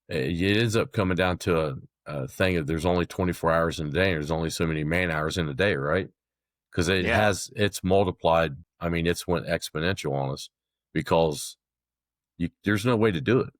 it ends up coming down to a thing of there's only 24 hours in a day. And there's only so many man hours in a day, right? Because Yeah. it's multiplied. I mean, it's went exponential on us because there's no way to do it.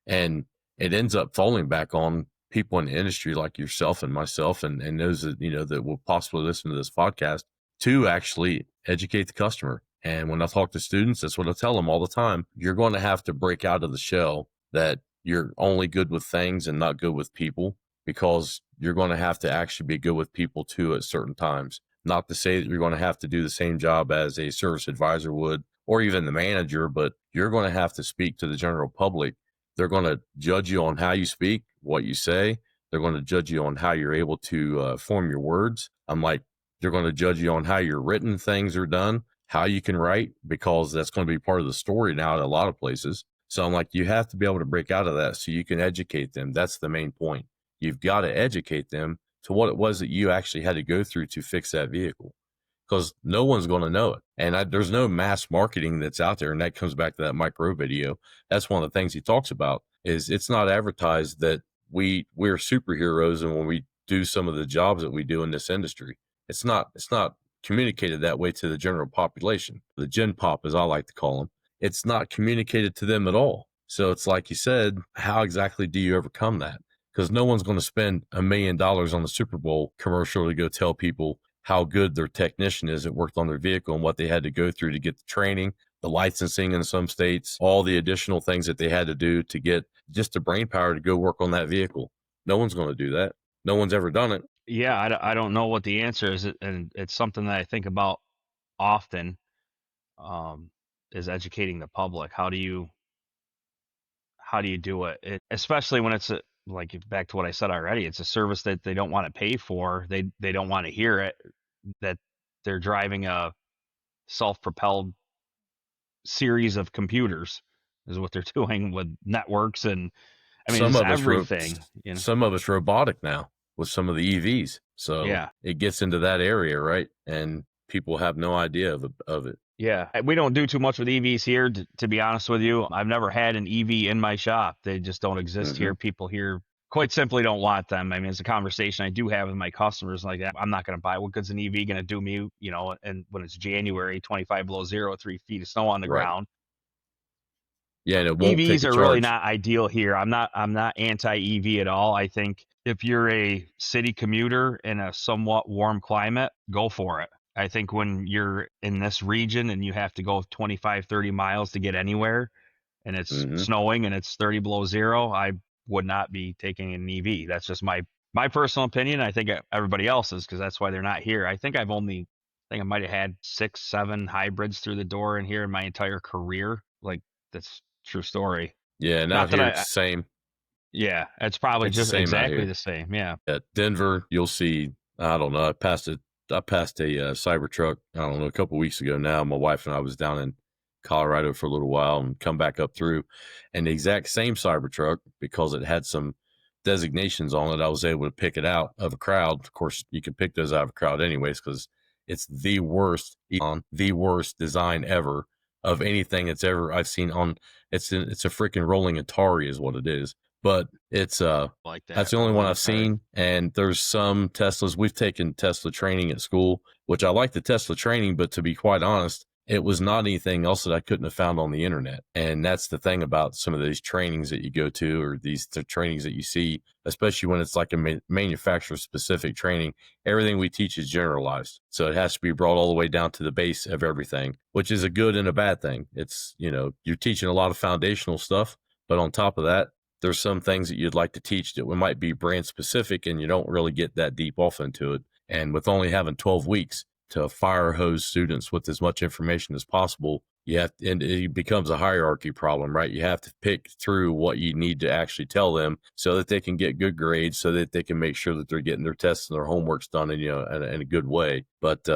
And it ends up falling back on people in the industry like yourself and myself and those that, that will possibly listen to this podcast to actually educate the customer. And when I talk to students, that's what I tell them all the time. You're going to have to break out of the shell that you're only good with things and not good with people, because you're going to have to actually be good with people too at certain times. Not to say that you're going to have to do the same job as a service advisor would or even the manager, but you're going to have to speak to the general public. They're going to judge you on how you speak, what you say. They're going to judge you on how you're able to form your words. I'm like, they're going to judge you on how your written things are done, how you can write, because that's going to be part of the story now at a lot of places. So I'm like, you have to be able to break out of that so you can educate them. That's the main point. You've got to educate them to what it was that you actually had to go through to fix that vehicle, because no one's going to know it. And there's no mass marketing that's out there. And that comes back to that micro video. That's one of the things he talks about is it's not advertised that we're superheroes. And when we do some of the jobs that we do in this industry, it's not communicated that way to the general population. The gen pop, as I like to call them, it's not communicated to them at all. So it's like you said, how exactly do you overcome that? Because no one's going to spend $1 million on the Super Bowl commercial to go tell people how good their technician is that worked on their vehicle and what they had to go through to get the training, the licensing in some states, all the additional things that they had to do to get just the brain power to go work on that vehicle. No one's going to do that. No one's ever done it. Yeah, I don't know what the answer is, and it's something that I think about often. Um, is educating the public. How do you do it? Especially when it's like back to what I said already. It's a service that they don't want to pay for. They don't want to hear it. That they're driving a self-propelled series of computers is what they're doing with networks, and I mean Some just of us everything. some of us robotic now with some of the EVs. So Yeah. it gets into that area, right? And people have no idea of it. Yeah, we don't do too much with EVs here, to be honest with you. I've never had an EV in my shop. They just don't exist Hmm. here. People here quite simply don't want them. I mean, it's a conversation I do have with my customers like that. I'm not going to buy. What good's an EV going to do me? And when it's January, 25 below zero, 3 feet of snow on the Right. ground. Yeah, and it won't take EVs a are really charge. not ideal here. I'm not anti-EV at all. I think if you're a city commuter in a somewhat warm climate, go for it. I think when you're in this region and you have to go 25, 30 miles to get anywhere and it's Hmm. snowing and it's 30 below zero, I would not be taking an EV. That's just my My personal opinion, I think everybody else's, because that's why they're not here. I think I might have had 6, 7 hybrids through the door in here in my entire career. Like, that's true story. Yeah, and out Not that here it's the same. yeah, it's probably It's the just same out exactly here. the same. Yeah. At Denver, you'll see. I don't know. I passed a Cybertruck. I don't know, a couple weeks ago now. My wife and I was down in Colorado for a little while and come back up through, and the exact same Cybertruck, because it had some designations on it, I was able to pick it out of a crowd. Of course, you can pick those out of a crowd anyways, because it's the worst design ever of anything that's ever I've seen on. It's a freaking rolling Atari is what it is, but it's Like that's that the only one rolling I've Atari. seen. And there's some Teslas. We've taken Tesla training at school, which I like the Tesla training, but to be quite honest, it was not anything else that I couldn't have found on the internet. And that's the thing about some of these trainings that you go to, or the trainings that you see, especially when it's like a manufacturer specific training. Everything we teach is generalized. So it has to be brought all the way down to the base of everything, which is a good and a bad thing. It's, you're teaching a lot of foundational stuff, but on top of that, there's some things that you'd like to teach that might be brand specific, and you don't really get that deep off into it. And with only having 12 weeks to fire hose students with as much information as possible, and it becomes a hierarchy problem, right? You have to pick through what you need to actually tell them so that they can get good grades, so that they can make sure that they're getting their tests and their homeworks done in a good way. But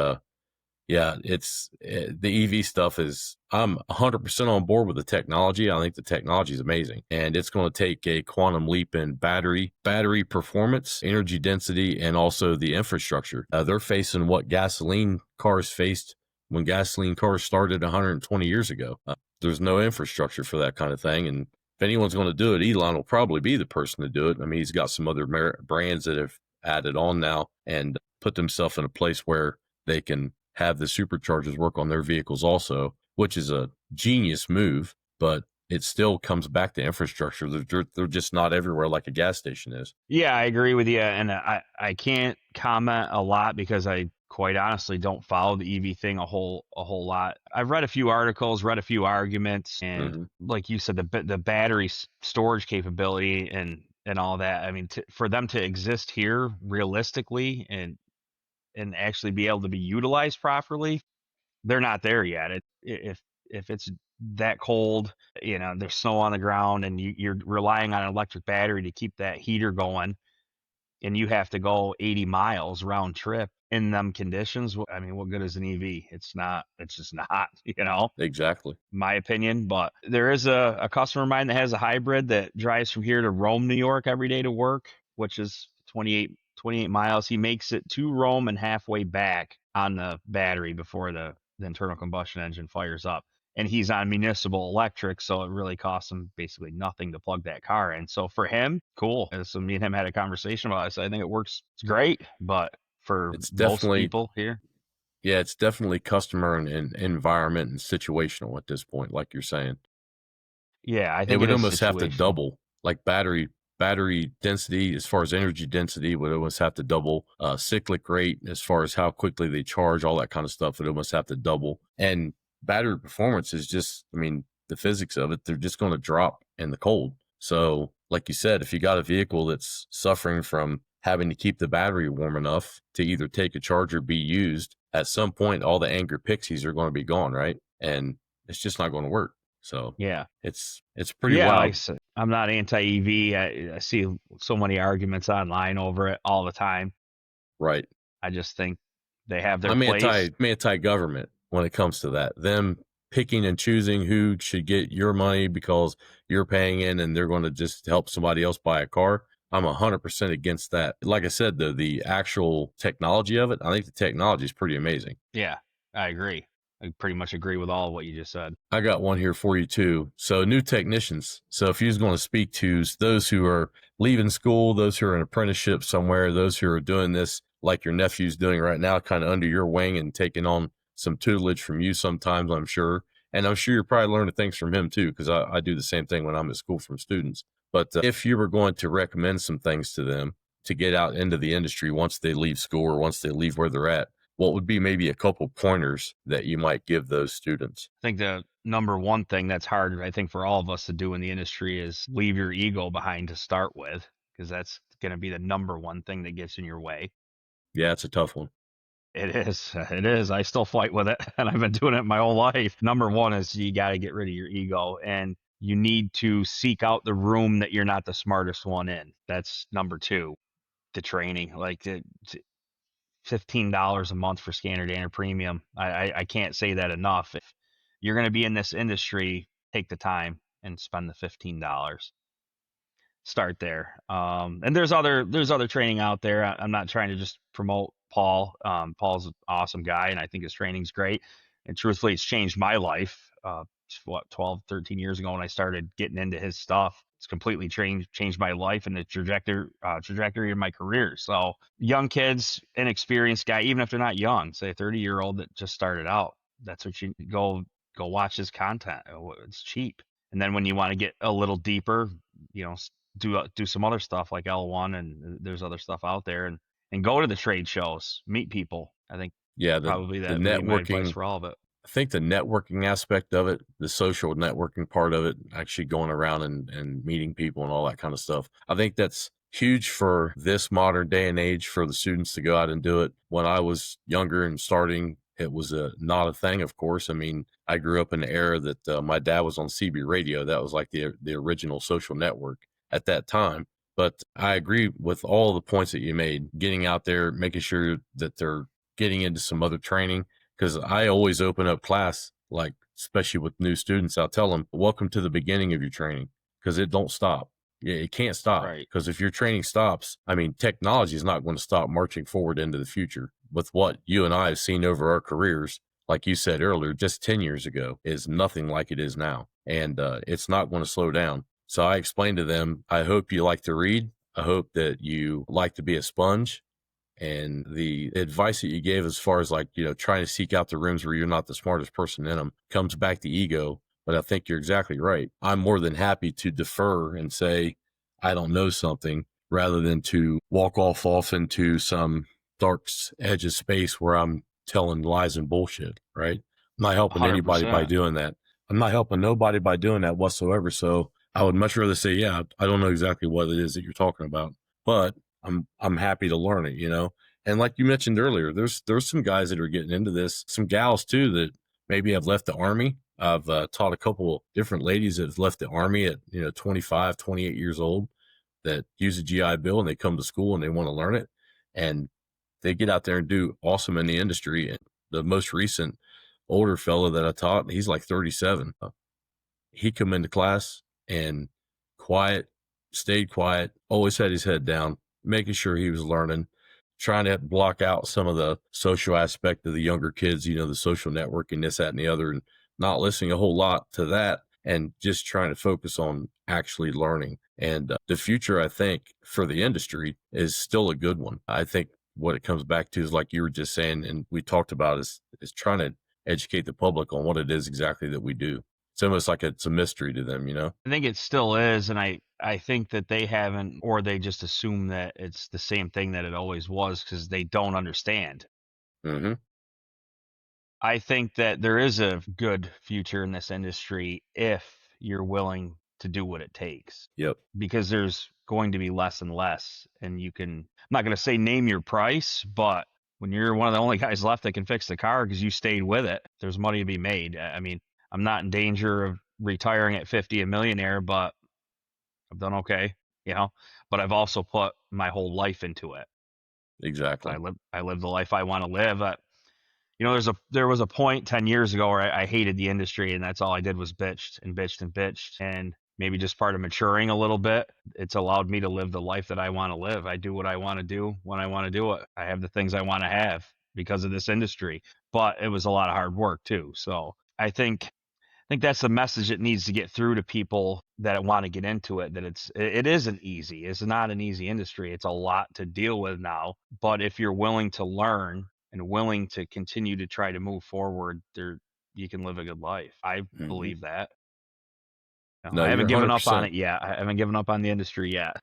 yeah, the EV stuff is, I'm 100% on board with the technology. I think the technology is amazing, and it's going to take a quantum leap in battery performance, energy density, and also the infrastructure. They're facing what gasoline cars faced when gasoline cars started 120 years ago. There's no infrastructure for that kind of thing. And if anyone's going to do it, Elon will probably be the person to do it. I mean, he's got some other brands that have added on now and put themselves in a place where they can have the superchargers work on their vehicles also, which is a genius move, but it still comes back to infrastructure. They're just not everywhere like a gas station is. Yeah, I agree with you, and I can't comment a lot because I quite honestly don't follow the EV thing a whole lot. I've read a few articles, read a few arguments, and Mm-hmm. like you said, the battery storage capability and all that. I mean, for them to exist here realistically and actually be able to be utilized properly, they're not there yet. If it's that cold, there's snow on the ground, and you're relying on an electric battery to keep that heater going, and you have to go 80 miles round trip in them conditions. I mean, what good is an EV? It's not. It's just not. Exactly. My opinion. But there is a customer of mine that has a hybrid that drives from here to Rome, New York every day to work, which is 28 miles. He makes it to Rome and halfway back on the battery before the internal combustion engine fires up. And he's on municipal electric, so it really costs him basically nothing to plug that car in. So for him, cool. And so me and him had a conversation about it. So I think it works. It's great, but for It's most definitely, people here, yeah, it's definitely customer and environment and situational at this point, like you're saying. yeah, I It think it would is almost have to situational. double, like battery density as far as energy density would almost have to double. Cyclic rate as far as how quickly they charge, all that kind of stuff would almost have to double. And battery performance is just, I mean, the physics of it, they're just going to drop in the cold. So, like you said, if you got a vehicle that's suffering from having to keep the battery warm enough to either take a charge or be used, at some point, all the angry pixies are going to be gone, right? And it's just not going to work. So Yeah. it's pretty Yeah, like I wild, said, I'm not anti-EV. I see so many arguments online over it all the time. right? I just think they have their I'm place. anti-government when it comes to that. Them picking and choosing who should get your money because you're paying in, and they're going to just help somebody else buy a car. I'm 100% against that. Like I said, the actual technology of it, I think the technology is pretty amazing. Yeah, I agree. I pretty much agree with all of what you just said. I got one here for you too. So new technicians. So if you're going to speak to those who are leaving school, those who are in apprenticeship somewhere, those who are doing this like your nephew's doing right now, kind of under your wing and taking on some tutelage from you sometimes, I'm sure. And I'm sure you're probably learning things from him too, because I do the same thing when I'm at school from students. But if you were going to recommend some things to them to get out into the industry once they leave school or once they leave where they're at, what would be maybe a couple pointers that you might give those students? I think the number one thing that's hard, I think, for all of us to do in the industry is leave your ego behind to start with. because that's going to be the number one thing that gets in your way. Yeah, it's a tough one. It is. It is. I still fight with it, and I've been doing it my whole life. Number one is you got to get rid of your ego, and you need to seek out the room that you're not the smartest one in. That's number two. The training, like $15 a month for scanner data premium. I can't say that enough. If you're going to be in this industry, take the time and spend the $15. Start there. And there's other training out there. I'm not trying to just promote Paul. Paul's an awesome guy, and I think his training's great. And truthfully, it's changed my life. 12, 13 years ago when I started getting into his stuff, it's completely changed my life and the trajectory of my career. So young kids, inexperienced guy, even if they're not young, say a 30-year-old that just started out, that's what you go watch his content. It's cheap. And then when you want to get a little deeper, you know, do some other stuff like L1, and there's other stuff out there, and go to the trade shows, meet people. I think Yeah, probably the that would be my advice networking. for all of it. I think the networking aspect of it, the social networking part of it, actually going around and meeting people and all that kind of stuff. I think that's huge for this modern day and age for the students to go out and do it. When I was younger and starting, it was not a thing, of course. I mean, I grew up in the era that my dad was on CB radio. That was like the original social network at that time. But I agree with all the points that you made, getting out there, making sure that they're getting into some other training, because I always open up class, like especially with new students, I'll tell them, welcome to the beginning of your training, because it don't stop. Yeah, it can't stop, Right. because if your training stops, I mean, technology is not going to stop marching forward into the future. With what you and I have seen over our careers, like you said earlier, just 10 years ago is nothing like it is now. And it's not going to slow down. So I explained to them, I hope you like to read. I hope that you like to be a sponge. And the advice that you gave as far as, like, trying to seek out the rooms where you're not the smartest person in them comes back to ego. But I think you're exactly right. I'm more than happy to defer and say, I don't know something, rather than to walk off into some dark edge of space where I'm telling lies and bullshit, right? I'm not helping anybody by 100%. doing that. I'm not helping nobody by doing that whatsoever. So I would much rather say, yeah, I don't know exactly what it is that you're talking about, but I'm happy to learn it. And like you mentioned earlier, there's some guys that are getting into this, some gals too that maybe have left the Army. I've taught a couple different ladies that have left the Army at 25, 28 years old, that use a GI Bill, and they come to school and they want to learn it, and they get out there and do awesome in the industry. And the most recent older fellow that I taught, he's like 37. He come into class and quiet, stayed quiet, always had his head down, making sure he was learning, trying to block out some of the social aspect of the younger kids, the social networking, this, that, and the other, and not listening a whole lot to that, and just trying to focus on actually learning. And the future, I think, for the industry is still a good one. I think what it comes back to is, like you were just saying, and we talked about, is trying to educate the public on what it is exactly that we do. It's almost like it's a mystery to them. I think it still is, and I think that they haven't, or they just assume that it's the same thing that it always was because they don't understand. Mm-hmm. I think that there is a good future in this industry if you're willing to do what it takes, Yep. because there's going to be less and less, and I'm not going to say name your price, but when you're one of the only guys left that can fix the car because you stayed with it, there's money to be made. I mean, I'm not in danger of retiring at 50, a millionaire, but I've done okay, you know, but I've also put my whole life into it. Exactly. I live the life I want to live. There was a point 10 years ago where I hated the industry, and that's all I did was bitched and bitched and bitched. And maybe just part of maturing a little bit, it's allowed me to live the life that I want to live. I do what I want to do when I want to do it. I have the things I want to have because of this industry, but it was a lot of hard work too. So I think that's the message that needs to get through to people that want to get into it, that it isn't easy. It's not an easy industry. It's a lot to deal with now. But if you're willing to learn and willing to continue to try to move forward, you can live a good life. I Mm-hmm. believe that. No, I you're haven't given up on 100%. it yet. I haven't given up on the industry yet.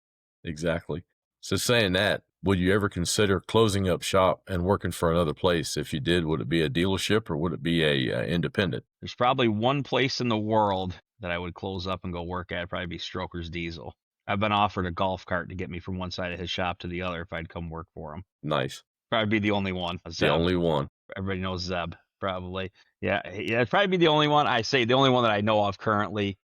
Exactly. So saying that, would you ever consider closing up shop and working for another place? If you did, would it be a dealership or would it be a independent? There's probably one place in the world that I would close up and go work at, probably be Stroker's Diesel. I've been offered a golf cart to get me from one side of his shop to the other if I'd come work for him. Nice. Probably be the only one. The Zeb. only one. Everybody knows Zeb, probably. Yeah, it'd probably be the only one. I say the only one that I know of currently.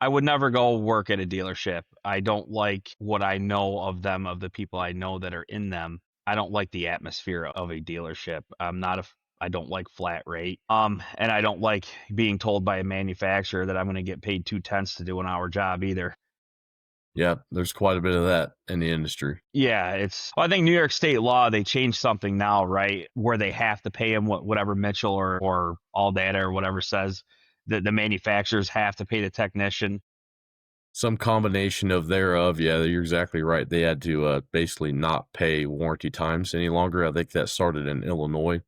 I would never go work at a dealership. I don't like what I know of them, of the people I know that are in them. I don't like the atmosphere of a dealership. I don't like flat rate. And I don't like being told by a manufacturer that I'm going to get paid 2/10 to do an hour job either. Yeah, there's quite a bit of that in the industry. Yeah, well, I think New York state law, they changed something now, right? Where they have to pay him whatever Mitchell or All Data or whatever says that the manufacturers have to pay the technician. Some combination of thereof. Yeah, you're exactly right. They had to basically not pay warranty times any longer. I think that started in Illinois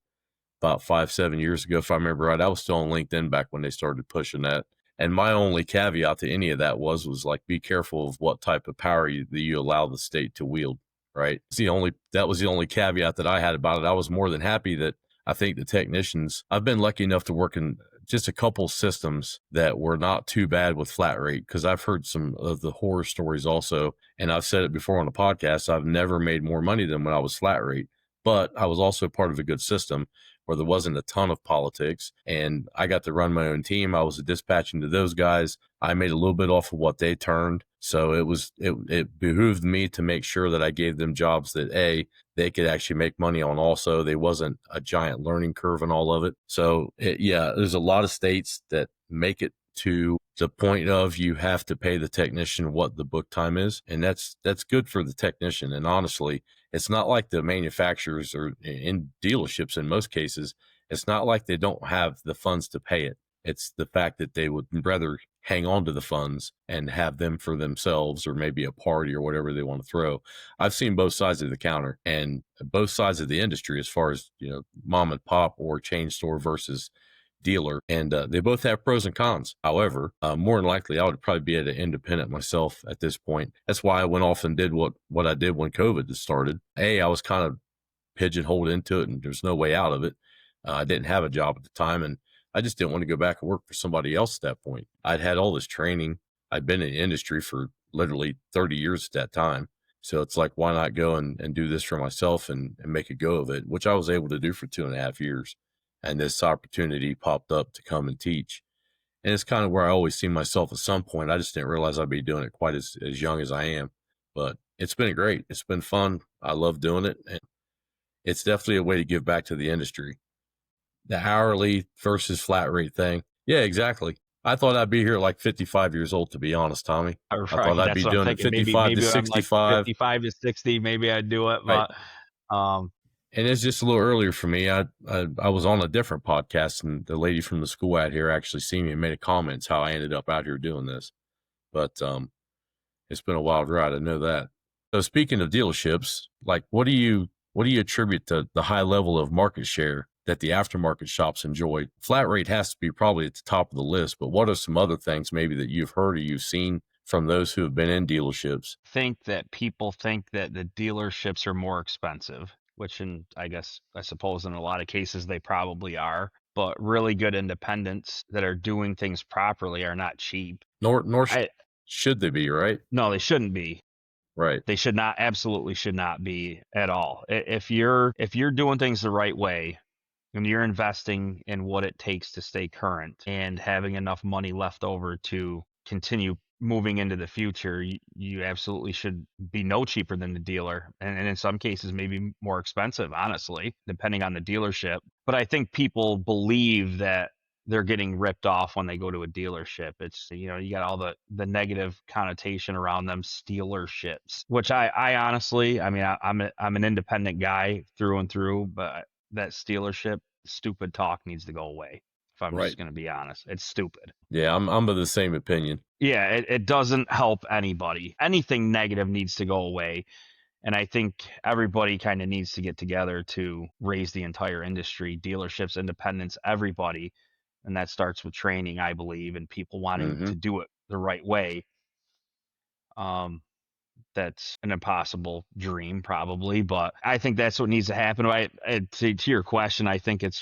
about 5, 7 years ago, if I remember right. I was still on LinkedIn back when they started pushing that. And my only caveat to any of that was like, be careful of what type of power that you allow the state to wield, right? That was the only caveat that I had about it. I was more than happy that I think the technicians, I've been lucky enough to work in just a couple systems that were not too bad with flat rate, because I've heard some of the horror stories also. And I've said it before on the podcast, I've never made more money than when I was flat rate, but I was also part of a good system where there wasn't a ton of politics, and I got to run my own team. I was dispatching to those guys. I made a little bit off of what they turned. So it behooved me to make sure that I gave them jobs that they could actually make money on. Also, there wasn't a giant learning curve in all of it. So there's a lot of states that make it to the point of you have to pay the technician what the book time is. And that's good for the technician. And honestly, it's not like the manufacturers or in dealerships in most cases, it's not like they don't have the funds to pay it. It's the fact that they would rather hang on to the funds and have them for themselves, or maybe a party or whatever they want to throw. I've seen both sides of the counter and both sides of the industry, as far as, mom and pop or chain store versus dealer, and they both have pros and cons. However, more than likely, I would probably be at an independent myself at this point. That's why I went off and did what I did when COVID started. I was kind of pigeonholed into it, and there's no way out of it. I didn't have a job at the time, and I just didn't want to go back and work for somebody else at that point. I'd had all this training. I'd been in the industry for literally 30 years at that time. So it's like, why not go and do this for myself and make a go of it, which I was able to do for 2.5 years. And this opportunity popped up to come and teach. And it's kind of where I always see myself at some point. I just didn't realize I'd be doing it quite as young as I am. But it's been great. It's been fun. I love doing it. And it's definitely a way to give back to the industry. The hourly versus flat rate thing. Yeah, exactly. I thought I'd be here like 55 years old, to be honest, Tommy. I Right. thought I'd That's be what I'm doing it thinking. 55 to Maybe when I'm like 65. 55 to 60, maybe I'd do it. Right. But And it's just a little earlier for me. I was on a different podcast, and the lady from the school out here actually seen me and made a comment how I ended up out here doing this. But it's been a wild ride. I know that. So speaking of dealerships, like what do you attribute to the high level of market share that the aftermarket shops enjoy? Flat rate has to be probably at the top of the list, but what are some other things maybe that you've heard or you've seen from those who have been in dealerships? think that people think that the dealerships are more expensive, which I suppose in a lot of cases they probably are, but really good independents that are doing things properly are not cheap. Nor I should they be, right? No, they shouldn't be. Right. They should not, absolutely should not be at all. If you're doing things the right way, and you're investing in what it takes to stay current and having enough money left over to continue moving into the future, you absolutely should be no cheaper than the dealer. And in some cases, maybe more expensive, honestly, depending on the dealership. But I think people believe that they're getting ripped off when they go to a dealership. It's, you got all the negative connotation around them, stealerships, which I honestly, I'm an independent guy through and through, but that stealership stupid talk needs to go away. If I'm Right. just going to be honest, it's stupid. Yeah, I'm of the same opinion. Yeah, it doesn't help anybody. Anything negative needs to go away. And I think everybody kind of needs to get together to raise the entire industry, dealerships, independents, everybody. And that starts with training, I believe, and people wanting Mm-hmm. to do it the right way. That's an impossible dream, probably, but I think that's what needs to happen. To your question, I think it's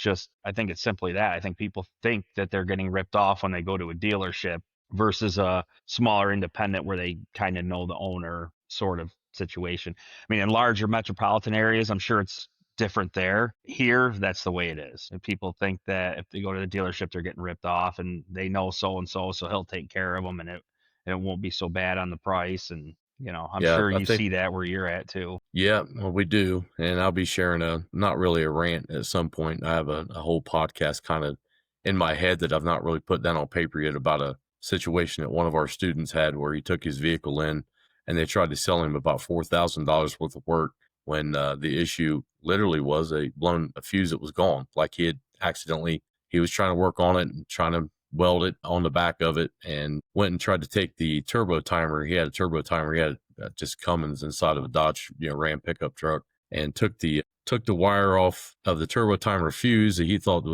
simply that. I think people think that they're getting ripped off when they go to a dealership, versus a smaller independent where they kind of know the owner sort of situation. I mean, in larger metropolitan areas, I'm sure it's different there. Here, that's the way it is. And people think that if they go to the dealership, they're getting ripped off, and they know so and so, so he'll take care of them, and it won't be so bad on the price. And I'm Yeah, sure I you think see that where you're at too. yeah, well, we do, and I'll be sharing not really a rant at some point. I have a whole podcast kind of in my head that I've not really put down on paper yet about a situation that one of our students had where he took his vehicle in and they tried to sell him about $4,000 worth of work when the issue literally was a fuse that was gone. Like he was trying to work on it and trying to weld it on the back of it and went and tried to take the turbo timer. He had a turbo timer. He had just Cummins inside of a Dodge, Ram pickup truck, and took the wire off of the turbo timer fuse that he thought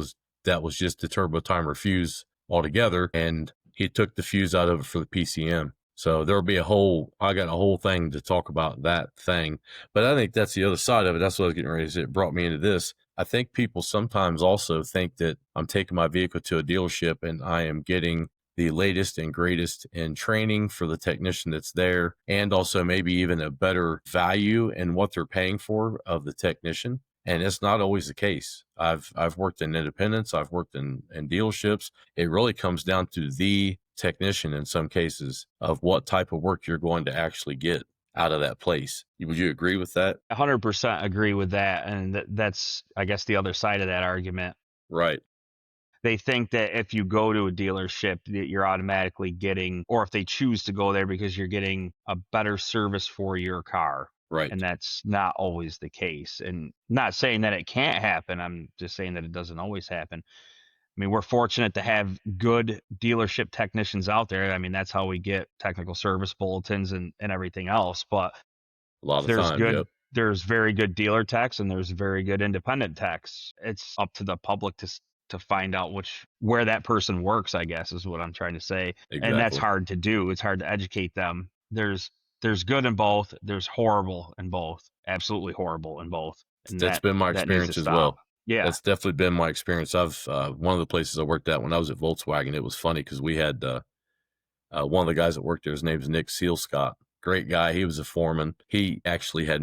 that was just the turbo timer fuse altogether, and he took the fuse out of it for the PCM. So there'll be I got a whole thing to talk about that thing, but I think that's the other side of it. That's what I was getting ready to say. It brought me into this. I think people sometimes also think that I'm taking my vehicle to a dealership and I am getting the latest and greatest in training for the technician that's there, and also maybe even a better value in what they're paying for of the technician. And it's not always the case. I've worked in independents, I've worked in dealerships. It really comes down to the technician in some cases of what type of work you're going to actually get out of that place. Would you agree with that? 100% agree with that, and that's, I guess, the other side of that argument. Right. They think that if you go to a dealership that you're automatically getting, or if they choose to go there because you're getting a better service for your car. Right. And that's not always the case. And not saying that it can't happen. I'm just saying that it doesn't always happen. I mean, we're fortunate to have good dealership technicians out there. I mean, that's how we get technical service bulletins and everything else. But A lot of there's time. Yep. there's very good dealer techs and there's very good independent techs. It's up to the public to find out where that person works, I guess is what I'm trying to say. And that's Exactly. hard to do. It's hard to educate them. There's good in both. There's horrible in both. Absolutely horrible in both. And That's been my that needs to experience as stop. well. Yeah. That's definitely been my experience. I've one of the places I worked at when I was at Volkswagen, it was funny because we had one of the guys that worked there. His name's Nick Sealscott. Great guy. He was a foreman. He actually had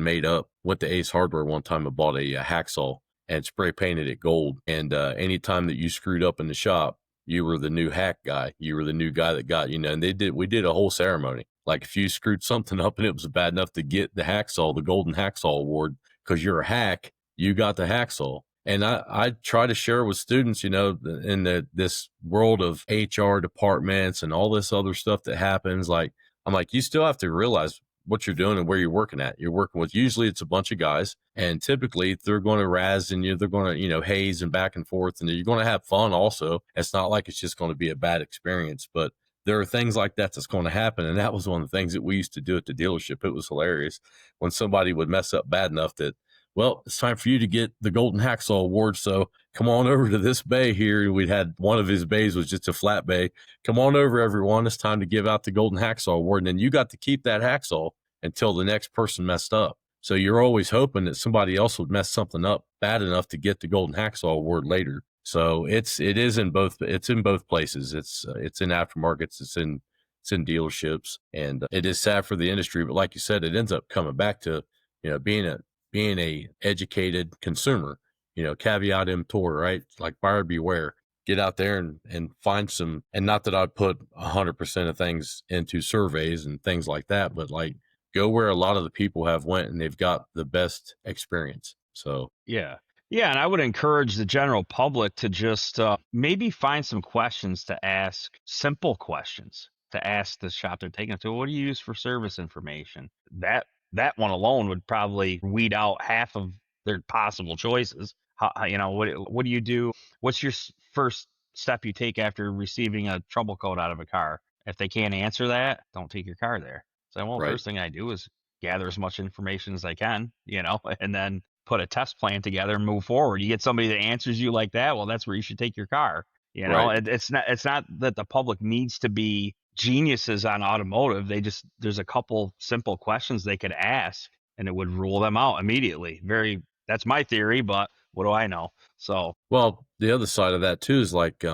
went to Ace Hardware one time and bought a hacksaw and spray painted it gold. And anytime that you screwed up in the shop, you were the new hack guy. You were the new guy that got, and we did a whole ceremony. Like if you screwed something up and it was bad enough to get the golden hacksaw award, because you're a hack, you got the hacksaw. And I try to share with students, in this world of HR departments and all this other stuff that happens. Like, I'm like, you still have to realize what you're doing and where you're working at. You're working with, usually it's a bunch of guys, and typically they're going to razz and they're going to, haze and back and forth, and you're going to have fun also. It's not like it's just going to be a bad experience, but there are things like that that's going to happen. And that was one of the things that we used to do at the dealership. It was hilarious when somebody would mess up bad enough that, well, it's time for you to get the Golden Hacksaw Award. So come on over to this bay here. We'd had one of his bays was just a flat bay. Come on over, everyone. It's time to give out the Golden Hacksaw Award. And then you got to keep that hacksaw until the next person messed up. So you're always hoping that somebody else would mess something up bad enough to get the Golden Hacksaw Award later. So it's in both places. It's in aftermarkets, it's in dealerships, and it is sad for the industry. But like you said, it ends up coming back to, being a educated consumer, caveat emptor, right? Like buyer beware. Get out there and find some, and not that I'd put 100% of things into surveys and things like that, but like go where a lot of the people have went and they've got the best experience. So Yeah. Yeah. And I would encourage the general public to just maybe find some questions to ask, simple questions to ask the shop they're taking it to. What do you use for service information? That one alone would probably weed out half of their possible choices. What do you do? What's your first step you take after receiving a trouble code out of a car? If they can't answer that, don't take your car there. So, well, right, first thing I do is gather as much information as I can, and then put a test plan together and move forward. You get somebody that answers you like that, well, that's where you should take your car. right, It's not that the public needs to be geniuses on automotive. There's a couple simple questions they could ask and it would rule them out immediately. That's my theory, but what do I know? So Well, the other side of that too is like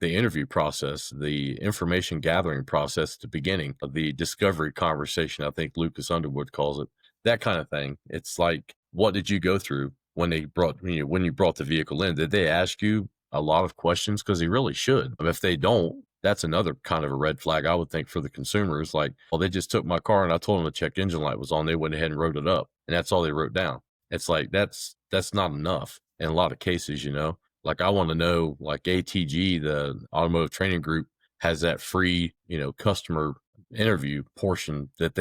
the interview process, the information gathering process at the beginning of the discovery conversation, I think Lucas Underwood calls it, that kind of thing. It's like, what did you go through when they brought, when you brought the vehicle in? Did they ask you a lot of questions? Because they really should. If they don't, that's another kind of a red flag, I would think, for the consumers. Like, well, they just took my car and I told them the check engine light was on. They went ahead and wrote it up, and that's all they wrote down. It's like, that's not enough in a lot of cases, like, I want to know, like, ATG, the Automotive Training Group, has that free, customer interview portion that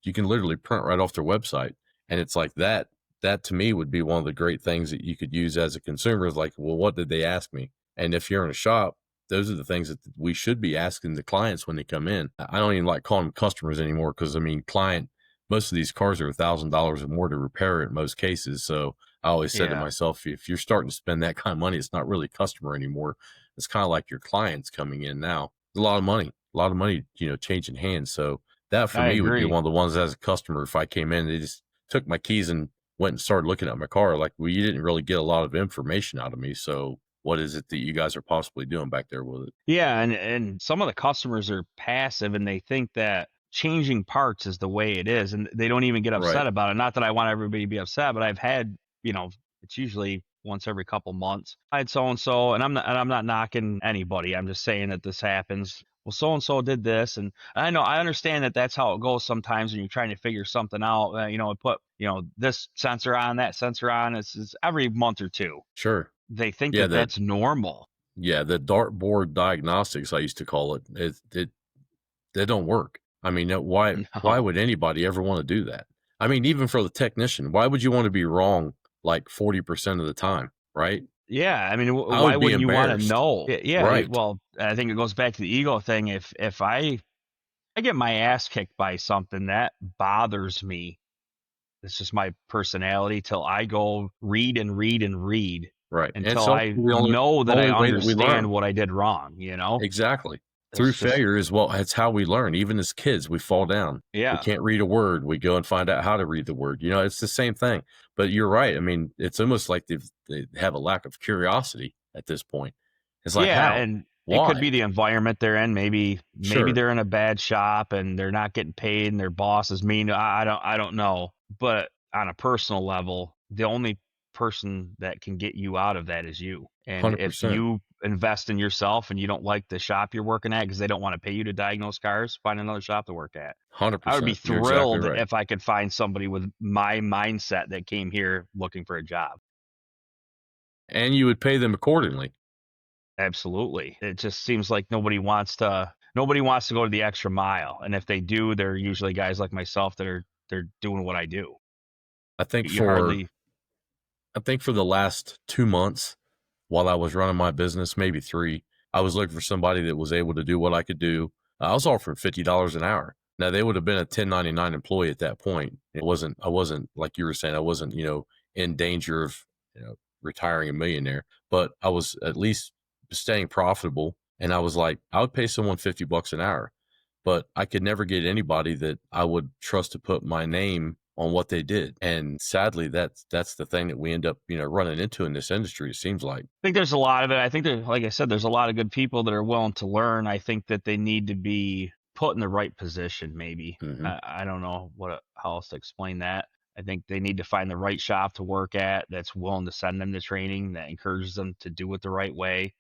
you can literally print right off their website. And it's like that to me would be one of the great things that you could use as a consumer, is like, well, what did they ask me? And if you're in a shop, those are the things that we should be asking the clients when they come in. I don't even like calling them customers anymore, because most of these cars are $1,000 or more to repair in most cases. So I always said to Yeah, myself, if you're starting to spend that kind of money, it's not really a customer anymore. It's kind of like your clients coming in now. It's a lot of money, changing hands. So that for I me would be agree. one of the ones as a customer. If I came in, they just took my keys and went and started looking at my car. Like, well, you didn't really get a lot of information out of me. So what is it that you guys are possibly doing back there with it? Yeah, and some of the customers are passive and they think that changing parts is the way it is, and they don't even get Right. upset about it. Not that I want everybody to be upset, but I've had, it's usually once every couple months. I had so and so, and I'm not knocking anybody. I'm just saying that this happens. Well, so and so did this, and I understand that that's how it goes sometimes when you're trying to figure something out. Put this sensor on, that sensor on. It's every month or two. Sure. They think Yeah. that that's normal. The dartboard diagnostics, I used to call it. They don't work. I mean, why No. would anybody ever want to do that? I mean, even for the technician, why would you want to be wrong like 40% of the time, right? Yeah, I mean, I why would be wouldn't you want to embarrassed. know? Yeah, Right. well, I think it goes back to the ego thing. If I get my ass kicked by something that bothers me, it's just my personality till I go read and read and read Right. And it's until also I the know that I only way that we understand learn. what I did wrong. Exactly. Through It's just failure is, well, it's how we learn. Even as kids, we fall down. We yeah. can't read a word. We go and find out how to read the word. It's the same thing. But you're right. I mean, it's almost like they have a lack of curiosity at this point. It's like, Yeah, how? and it could Why? be the environment they're in. Maybe Sure. they're in a bad shop and they're not getting paid and their boss is mean. I don't know. But on a personal level, the only person that can get you out of that is you. And if 100%. you invest in yourself and you don't like the shop you're working at because they don't want to pay you to diagnose cars, find another shop to work at. I would be 100%. You're exactly thrilled right. if I could find somebody with my mindset that came here looking for a job. And you would pay them accordingly. Absolutely. It just seems like nobody wants to go to the extra mile. And if they do, they're usually guys like myself that they're doing what I do. I think You for hardly I think for the last 2 months, while I was running my business, maybe three, I was looking for somebody that was able to do what I could do. I was offering $50 an hour. Now they would have been a 1099 employee at that point. I wasn't like you were saying, I wasn't, in danger of, retiring a millionaire, but I was at least staying profitable. And I was like, I would pay someone $50 an hour, but I could never get anybody that I would trust to put my name on what they did. And sadly, that's the thing that we end up, running into in this industry, it seems like. think there's a lot of it. I think like I said, there's a lot of good people that are willing to learn. I think that they need to be put in the right position, maybe. Hmm. I don't know how else to explain that. I think they need to find the right shop to work at that's willing to send them to training, that encourages them to do it the right way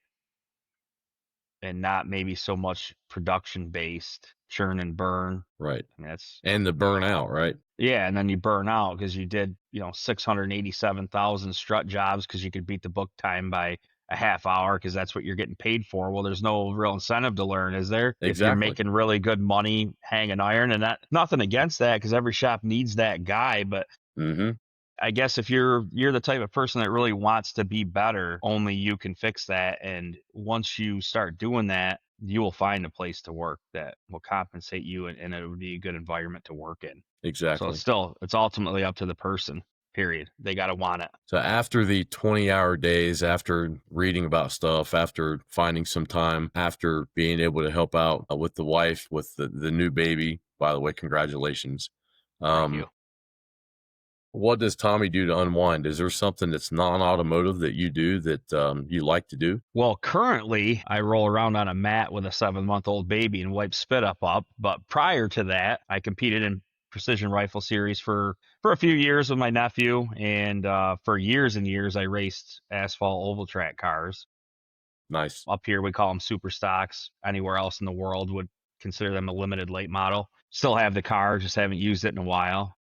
and not maybe so much production based churn and burn. Right. I mean, that's And the burnout, right? yeah, and then you burn out because you did 687,000 strut jobs because you could beat the book time by a half hour because that's what you're getting paid for. Well, there's no real incentive to learn, is there? If you're Exactly. making really good money hanging iron, and that nothing against that because every shop needs that guy, but Hmm. I guess if you're the type of person that really wants to be better, only you can fix that. And once you start doing that, you will find a place to work that will compensate you and it would be a good environment to work in. So Exactly. it's ultimately up to the person, period. They got to want it. So after the 20-hour days, after reading about stuff, after finding some time, after being able to help out with the wife, with the new baby, by the way, congratulations. Thank Um, you. What does Tommy do to unwind? Is there something that's non-automotive that you do that you like to do? Well, currently I roll around on a mat with a 7-month-old baby and wipe spit up. But prior to that, I competed in precision rifle series for a few years with my nephew, and for years and years I raced asphalt oval track cars. Nice. Up here we call them super stocks. Anywhere else in the world would consider them a limited late model. Still have the car, just haven't used it in a while.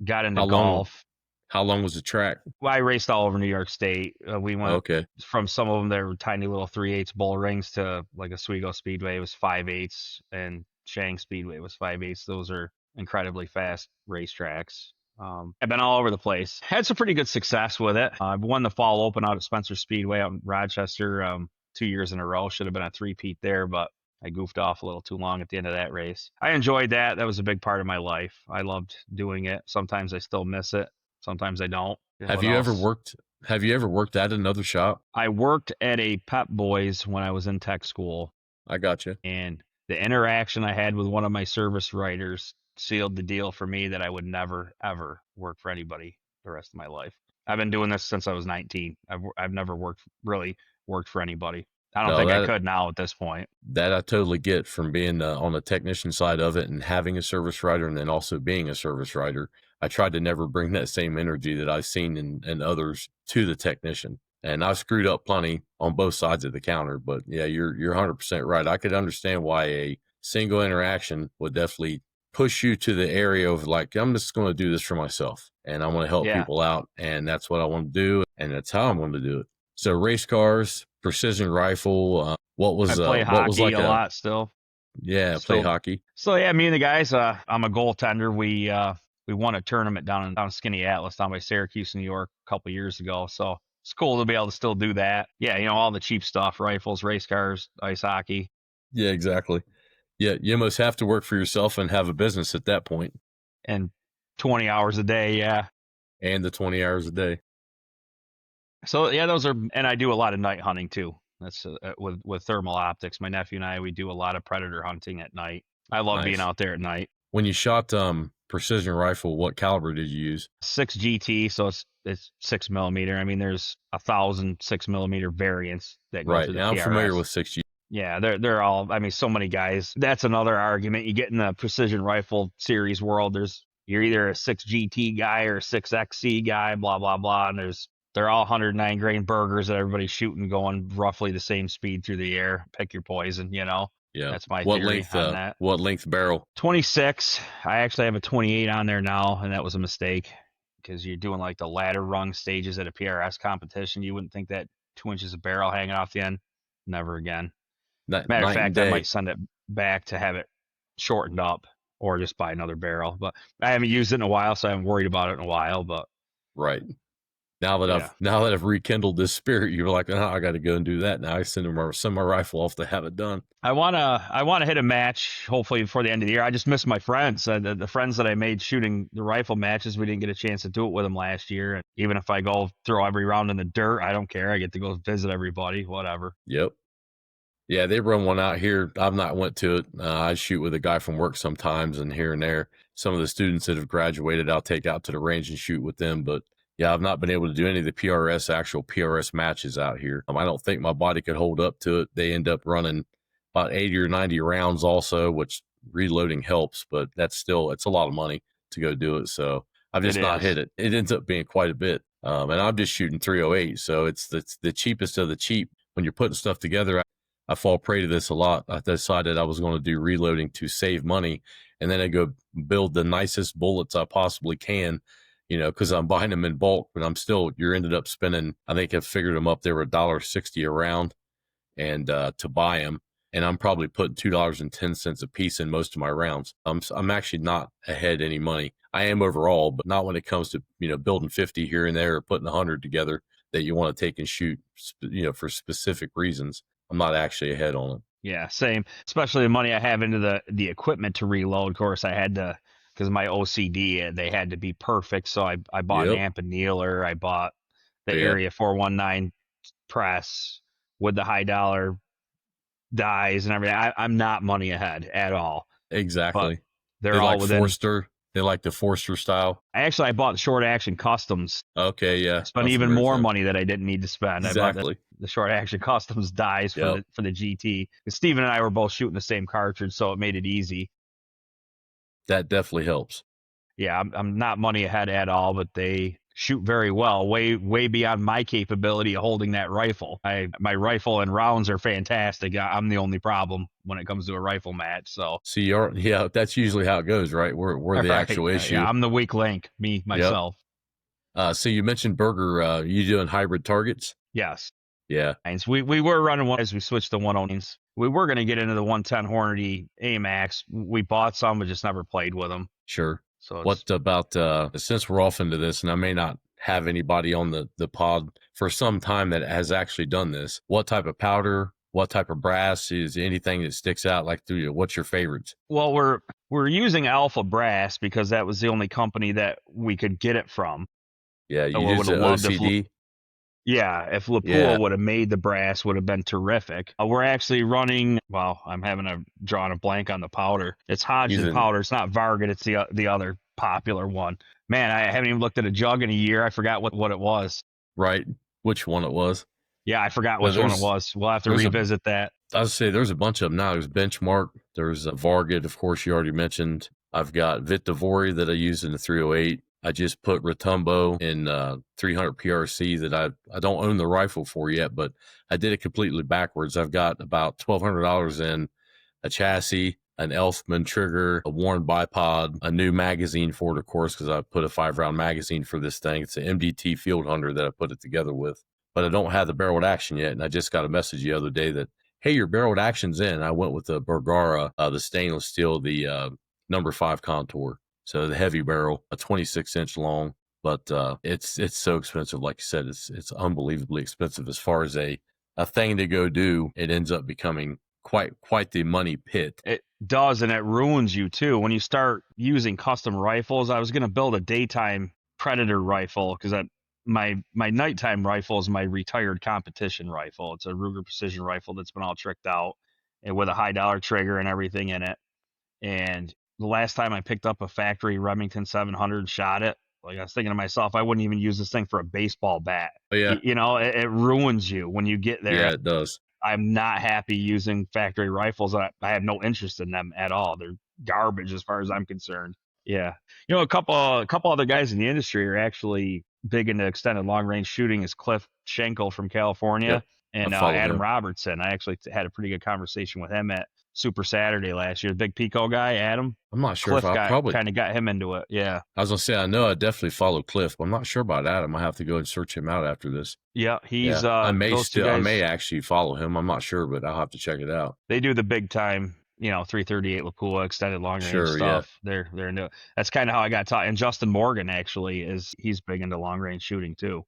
Got into How long? golf. How long was the track? Well, I raced all over New York State. We went Okay, from some of them that were tiny little 3/8 bull rings to like Oswego Speedway was 5/8 and Shang Speedway was 5/8. Those are incredibly fast racetracks. I've been all over the place. Had some pretty good success with it. I've won the Fall Open out at Spencer Speedway out in Rochester 2 years in a row. Should have been a three-peat there, but I goofed off a little too long at the end of that race. I enjoyed that. That was a big part of my life. I loved doing it. Sometimes I still miss it. Sometimes I don't. have What you ever else? worked have you ever worked at another shop? I worked at a Pep Boys when I was in tech school, I got you. and the interaction I had with one of my service writers sealed the deal for me that I would never, ever work for anybody the rest of my life. I've been doing this since I was 19. I've never really worked for anybody. I don't No, think I that could now at this point. that I totally get from being on the technician side of it and having a service writer and then also being a service writer. I tried to never bring that same energy that I've seen in others to the technician. And I've screwed up plenty on both sides of the counter. But yeah, you're 100% right. I could understand why a single interaction would definitely push you to the area of like, I'm just going to do this for myself and I want to help Yeah, people out. And that's what I want to do. And that's how I'm going to do it. So race cars, precision rifle, I play what was hockey like a a lot still. yeah, play Still, hockey? so yeah, me and the guys. I'm a goaltender. We won a tournament down in Skinny Atlas down by Syracuse, New York, a couple years ago. So it's cool to be able to still do that. Yeah, all the cheap stuff: rifles, race cars, ice hockey, Yeah, exactly. Yeah, you almost have to work for yourself and have a business at that point, and 20 hours a day. Yeah. and the 20 hours a day. So yeah, those are, and I do a lot of night hunting too. That's with thermal optics. My nephew and I, we do a lot of predator hunting at night. I love being Nice. out there at night. When you shot precision rifle, what caliber did you use? 6 GT, so it's 6 millimeter. I mean, there's 1,000 6 millimeter variants that go Right. through the And I'm familiar PRS. with 6G. Yeah, they're all. I mean, so many guys. That's another argument. You get in the precision rifle series world. You're either a 6 GT guy or a 6 XC guy. Blah blah blah. And they're all 109 grain burgers that everybody's shooting, going roughly the same speed through the air. Pick your poison. Yeah. That's my theory on that. What length barrel? 26. I actually have a 28 on there now, and that was a mistake because you're doing like the ladder rung stages at a PRS competition. You wouldn't think that 2 inches of barrel hanging off the end. Never again. Matter of Night and fact, I day. might send it back to have it shortened up or just buy another barrel. But I haven't used it in a while, so I haven't worried about it in a while. But Right. yeah, Now that I've rekindled this spirit, you're like, oh, I got to go and do that now. I send my rifle off to have it done. I wanna hit a match hopefully before the end of the year. I just miss my friends. The friends that I made shooting the rifle matches, we didn't get a chance to do it with them last year. And even if I go throw every round in the dirt, I don't care. I get to go visit everybody, whatever. Yep. Yeah, they run one out here. I've not went to it. I shoot with a guy from work sometimes, and here and there, some of the students that have graduated, I'll take out to the range and shoot with them. But yeah, I've not been able to do any of the actual PRS matches out here. I don't think my body could hold up to it. They end up running about 80 or 90 rounds also, which reloading helps, but it's a lot of money to go do it. So I've It just not hit is. it. It ends up being quite a bit. And I'm just shooting 308. So it's the cheapest of the cheap when you're putting stuff together. I fall prey to this a lot. I decided I was going to do reloading to save money, and then I go build the nicest bullets I possibly can, because I'm buying them in bulk. But you're ended up spending. I think I figured them up. They were $1.60 a round, and to buy them, and I'm probably putting $2.10 a piece in most of my rounds. I'm actually not ahead any money. I am overall, but not when it comes to building 50 here and there or putting 100 together that you want to take and shoot, for specific reasons. I'm not actually ahead on it. Yeah, same. Especially the money I have into the equipment to reload. Of course, I had to, because my OCD, they had to be perfect. So I bought an Yep. amp annealer. I bought the Yeah. Area 419 press with the high dollar dies and everything. I'm not money ahead at all, but Exactly. They they're all like within. Forster. They like the Forster style. I bought the short action customs. Okay, I yeah, spent nothing even wrong with more them. money that I didn't need to spend. I bought Exactly. the short action customs dies for Yep. the GT. Steven and I were both shooting the same cartridge, so it made it easy. That definitely helps. Yeah, I'm not money ahead at all, but they shoot very well, way beyond my capability of holding that rifle. My rifle and rounds are fantastic. I'm the only problem when it comes to a rifle match. So, So yeah, that's usually how it goes, right? We're all the right, actual yeah, issue. I'm the weak link, Yep. myself. So you mentioned burger. You doing hybrid targets? Yes. Yeah, And so we were running one as we switched to 109s. We were going to get into the 110 Hornady AMAX. We bought some, but just never played with them. sure. So it's What about since we're off into this, and I may not have anybody on the pod for some time that has actually done this? What type of powder? What type of brass is anything that sticks out? Like, through you? What's your favorites? well, we're using Alpha Brass because that was the only company that we could get it from. Yeah, So you I use would have the loved if OCD. yeah, if Yeah, Lapua would have made the brass, would have been terrific. We're actually running. Well, I'm having a drawing a blank on the powder. It's Hodgson using powder. It's not Varget. It's the other popular one. Man, I haven't even looked at a jug in a year. I forgot what it was. right. Which one it was? Yeah, I forgot No, which one it was. We'll have to there's a revisit that. I would say there's a bunch of them now. There's Benchmark. There's a Varget, of course, you already mentioned. I've got Vitavori that I use in the 308. I just put Rotumbo in 300 PRC that I don't own the rifle for yet, but I did it completely backwards. I've got about $1,200 in a chassis, an Elfman trigger, a worn bipod, a new magazine for it, of course, because I put a 5-round magazine for this thing. It's an MDT Field Hunter that I put it together with, but I don't have the barreled action yet. And I just got a message the other day that, hey, your barreled action's in. I went with the Bergara, the stainless steel, the number 5 contour. So the heavy barrel, a 26-inch long, but it's so expensive. Like you said, it's unbelievably expensive as far as a thing to go do. It ends up becoming quite the money pit. It does, and it ruins you too when you start using custom rifles. I was going to build a daytime Predator rifle because my nighttime rifle is my retired competition rifle. It's a Ruger precision rifle that's been all tricked out and with a high dollar trigger and everything in it. And the last time I picked up a factory Remington 700 and shot it, like I was thinking to myself, I wouldn't even use this thing for a baseball bat. Oh yeah, It ruins you when you get there. yeah, it does. I'm not happy using factory rifles. I have no interest in them at all. They're garbage as far as I'm concerned. Yeah, a couple other guys in the industry are actually big into extended long range shooting. Is Cliff Schenkel from California Yep, I and follow Adam him. Robertson. I actually had a pretty good conversation with him at Super Saturday last year. The big Pico guy, Adam. I'm not sure if Cliff I got probably. kind of got him into it. Yeah, I was gonna say I know I definitely follow Cliff, but I'm not sure about Adam. I have to go and search him out after this. yeah. He's Yeah, those two I may guys. actually follow him. I'm not sure, but I'll have to check it out. They do the big time, 338 Lapua extended long range Sure, yeah, stuff. They're into it. That's kind of how I got taught. And Justin Morgan actually he's big into long range shooting too.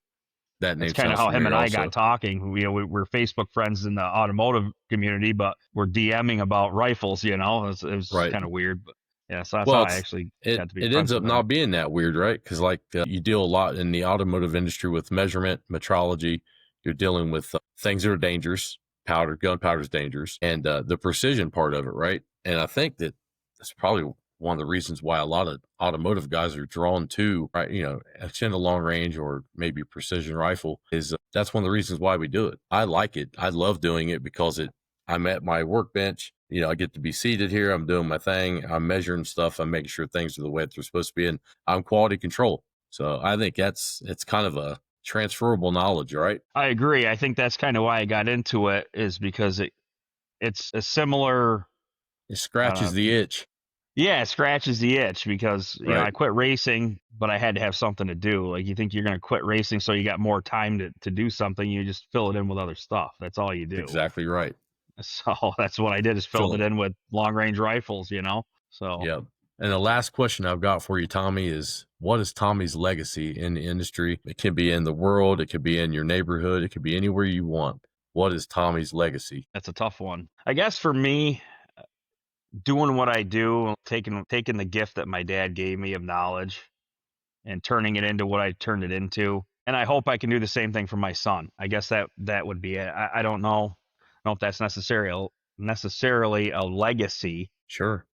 that That's name kind of sounds how him familiar. and I got Also, talking. We're Facebook friends in the automotive community, but we're DMing about rifles. It was just right. kind of weird, but yeah. So that's how Well, I actually got to be it ends friends up with him. not being that weird, right? Because like you deal a lot in the automotive industry with measurement, metrology. You're dealing with things that are dangerous. Gunpowder is dangerous, and the precision part of it, right? And I think that's probably one of the reasons why a lot of automotive guys are drawn to, right? Extended long range or maybe precision rifle is that's one of the reasons why we do it. I like it. I love doing it because I'm at my workbench. I get to be seated here. I'm doing my thing. I'm measuring stuff. I'm making sure things are the way that they're supposed to be. And I'm quality control. So I think it's kind of a transferable knowledge, right? I agree. I think that's kind of why I got into it is because it's a similar. It I don't scratches know. the itch, Yeah, it scratches the itch because right? I quit racing, but I had to have something to do. Like you think you're going to quit racing, so you got more time to do something. You just fill it in with other stuff. That's all you do. Exactly right. So that's what I did is filled Philip. it in with long range rifles. So Yep. And the last question I've got for you, Tommy, is what is Tommy's legacy in the industry? It can be in the world, it could be in your neighborhood, it could be anywhere you want. What is Tommy's legacy? that's a tough one. I guess for me, doing what I do, taking the gift that my dad gave me of knowledge and turning it into what I turned it into. And I hope I can do the same thing for my son. I guess that would be it. I don't know if that's necessarily a legacy. Sure.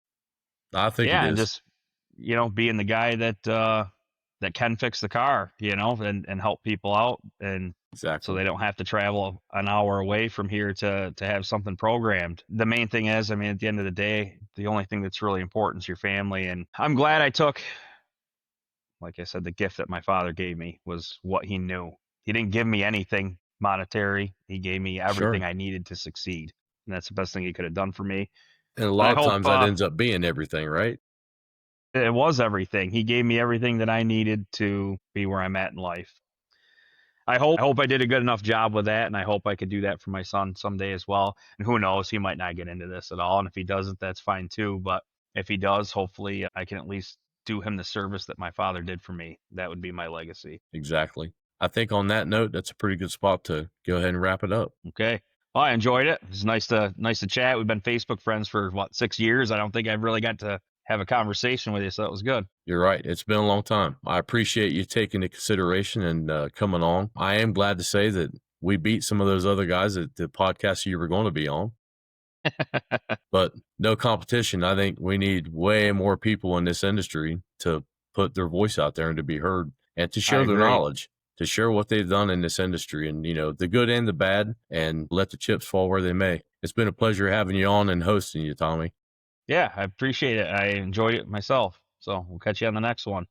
I think it Yeah, and is. just being the guy that can fix the car, and help people out, and so Exactly. they don't have to travel an hour away from here to have something programmed. The main thing is, I mean, at the end of the day, the only thing that's really important is your family. And I'm glad I took, like I said, the gift that my father gave me was what he knew. He didn't give me anything monetary. He gave me everything Sure. I needed to succeed. And that's the best thing he could have done for me. And a And lot I of hope times that ends up being everything, right? it was everything. He gave me everything that I needed to be where I'm at in life. I hope I did a good enough job with that, and I hope I could do that for my son someday as well. And who knows, he might not get into this at all, and if he doesn't, that's fine too. But if he does, hopefully I can at least do him the service that my father did for me. That would be my legacy. Exactly. I think on that note, that's a pretty good spot to go ahead and wrap it up. Okay. Well, I enjoyed it. It's nice to chat. We've been Facebook friends for what, 6 years. I don't think I've really got to have a conversation with you, so that was good. You're right. It's been a long time. I appreciate you taking into consideration and coming on. I am glad to say that we beat some of those other guys at the podcast you were going to be on, but no competition. I think we need way more people in this industry to put their voice out there and to be heard and to I share their agree. knowledge, to share what they've done in this industry and, the good and the bad, and let the chips fall where they may. It's been a pleasure having you on and hosting you, Tommy. Yeah, I appreciate it. I enjoyed it myself. So we'll catch you on the next one.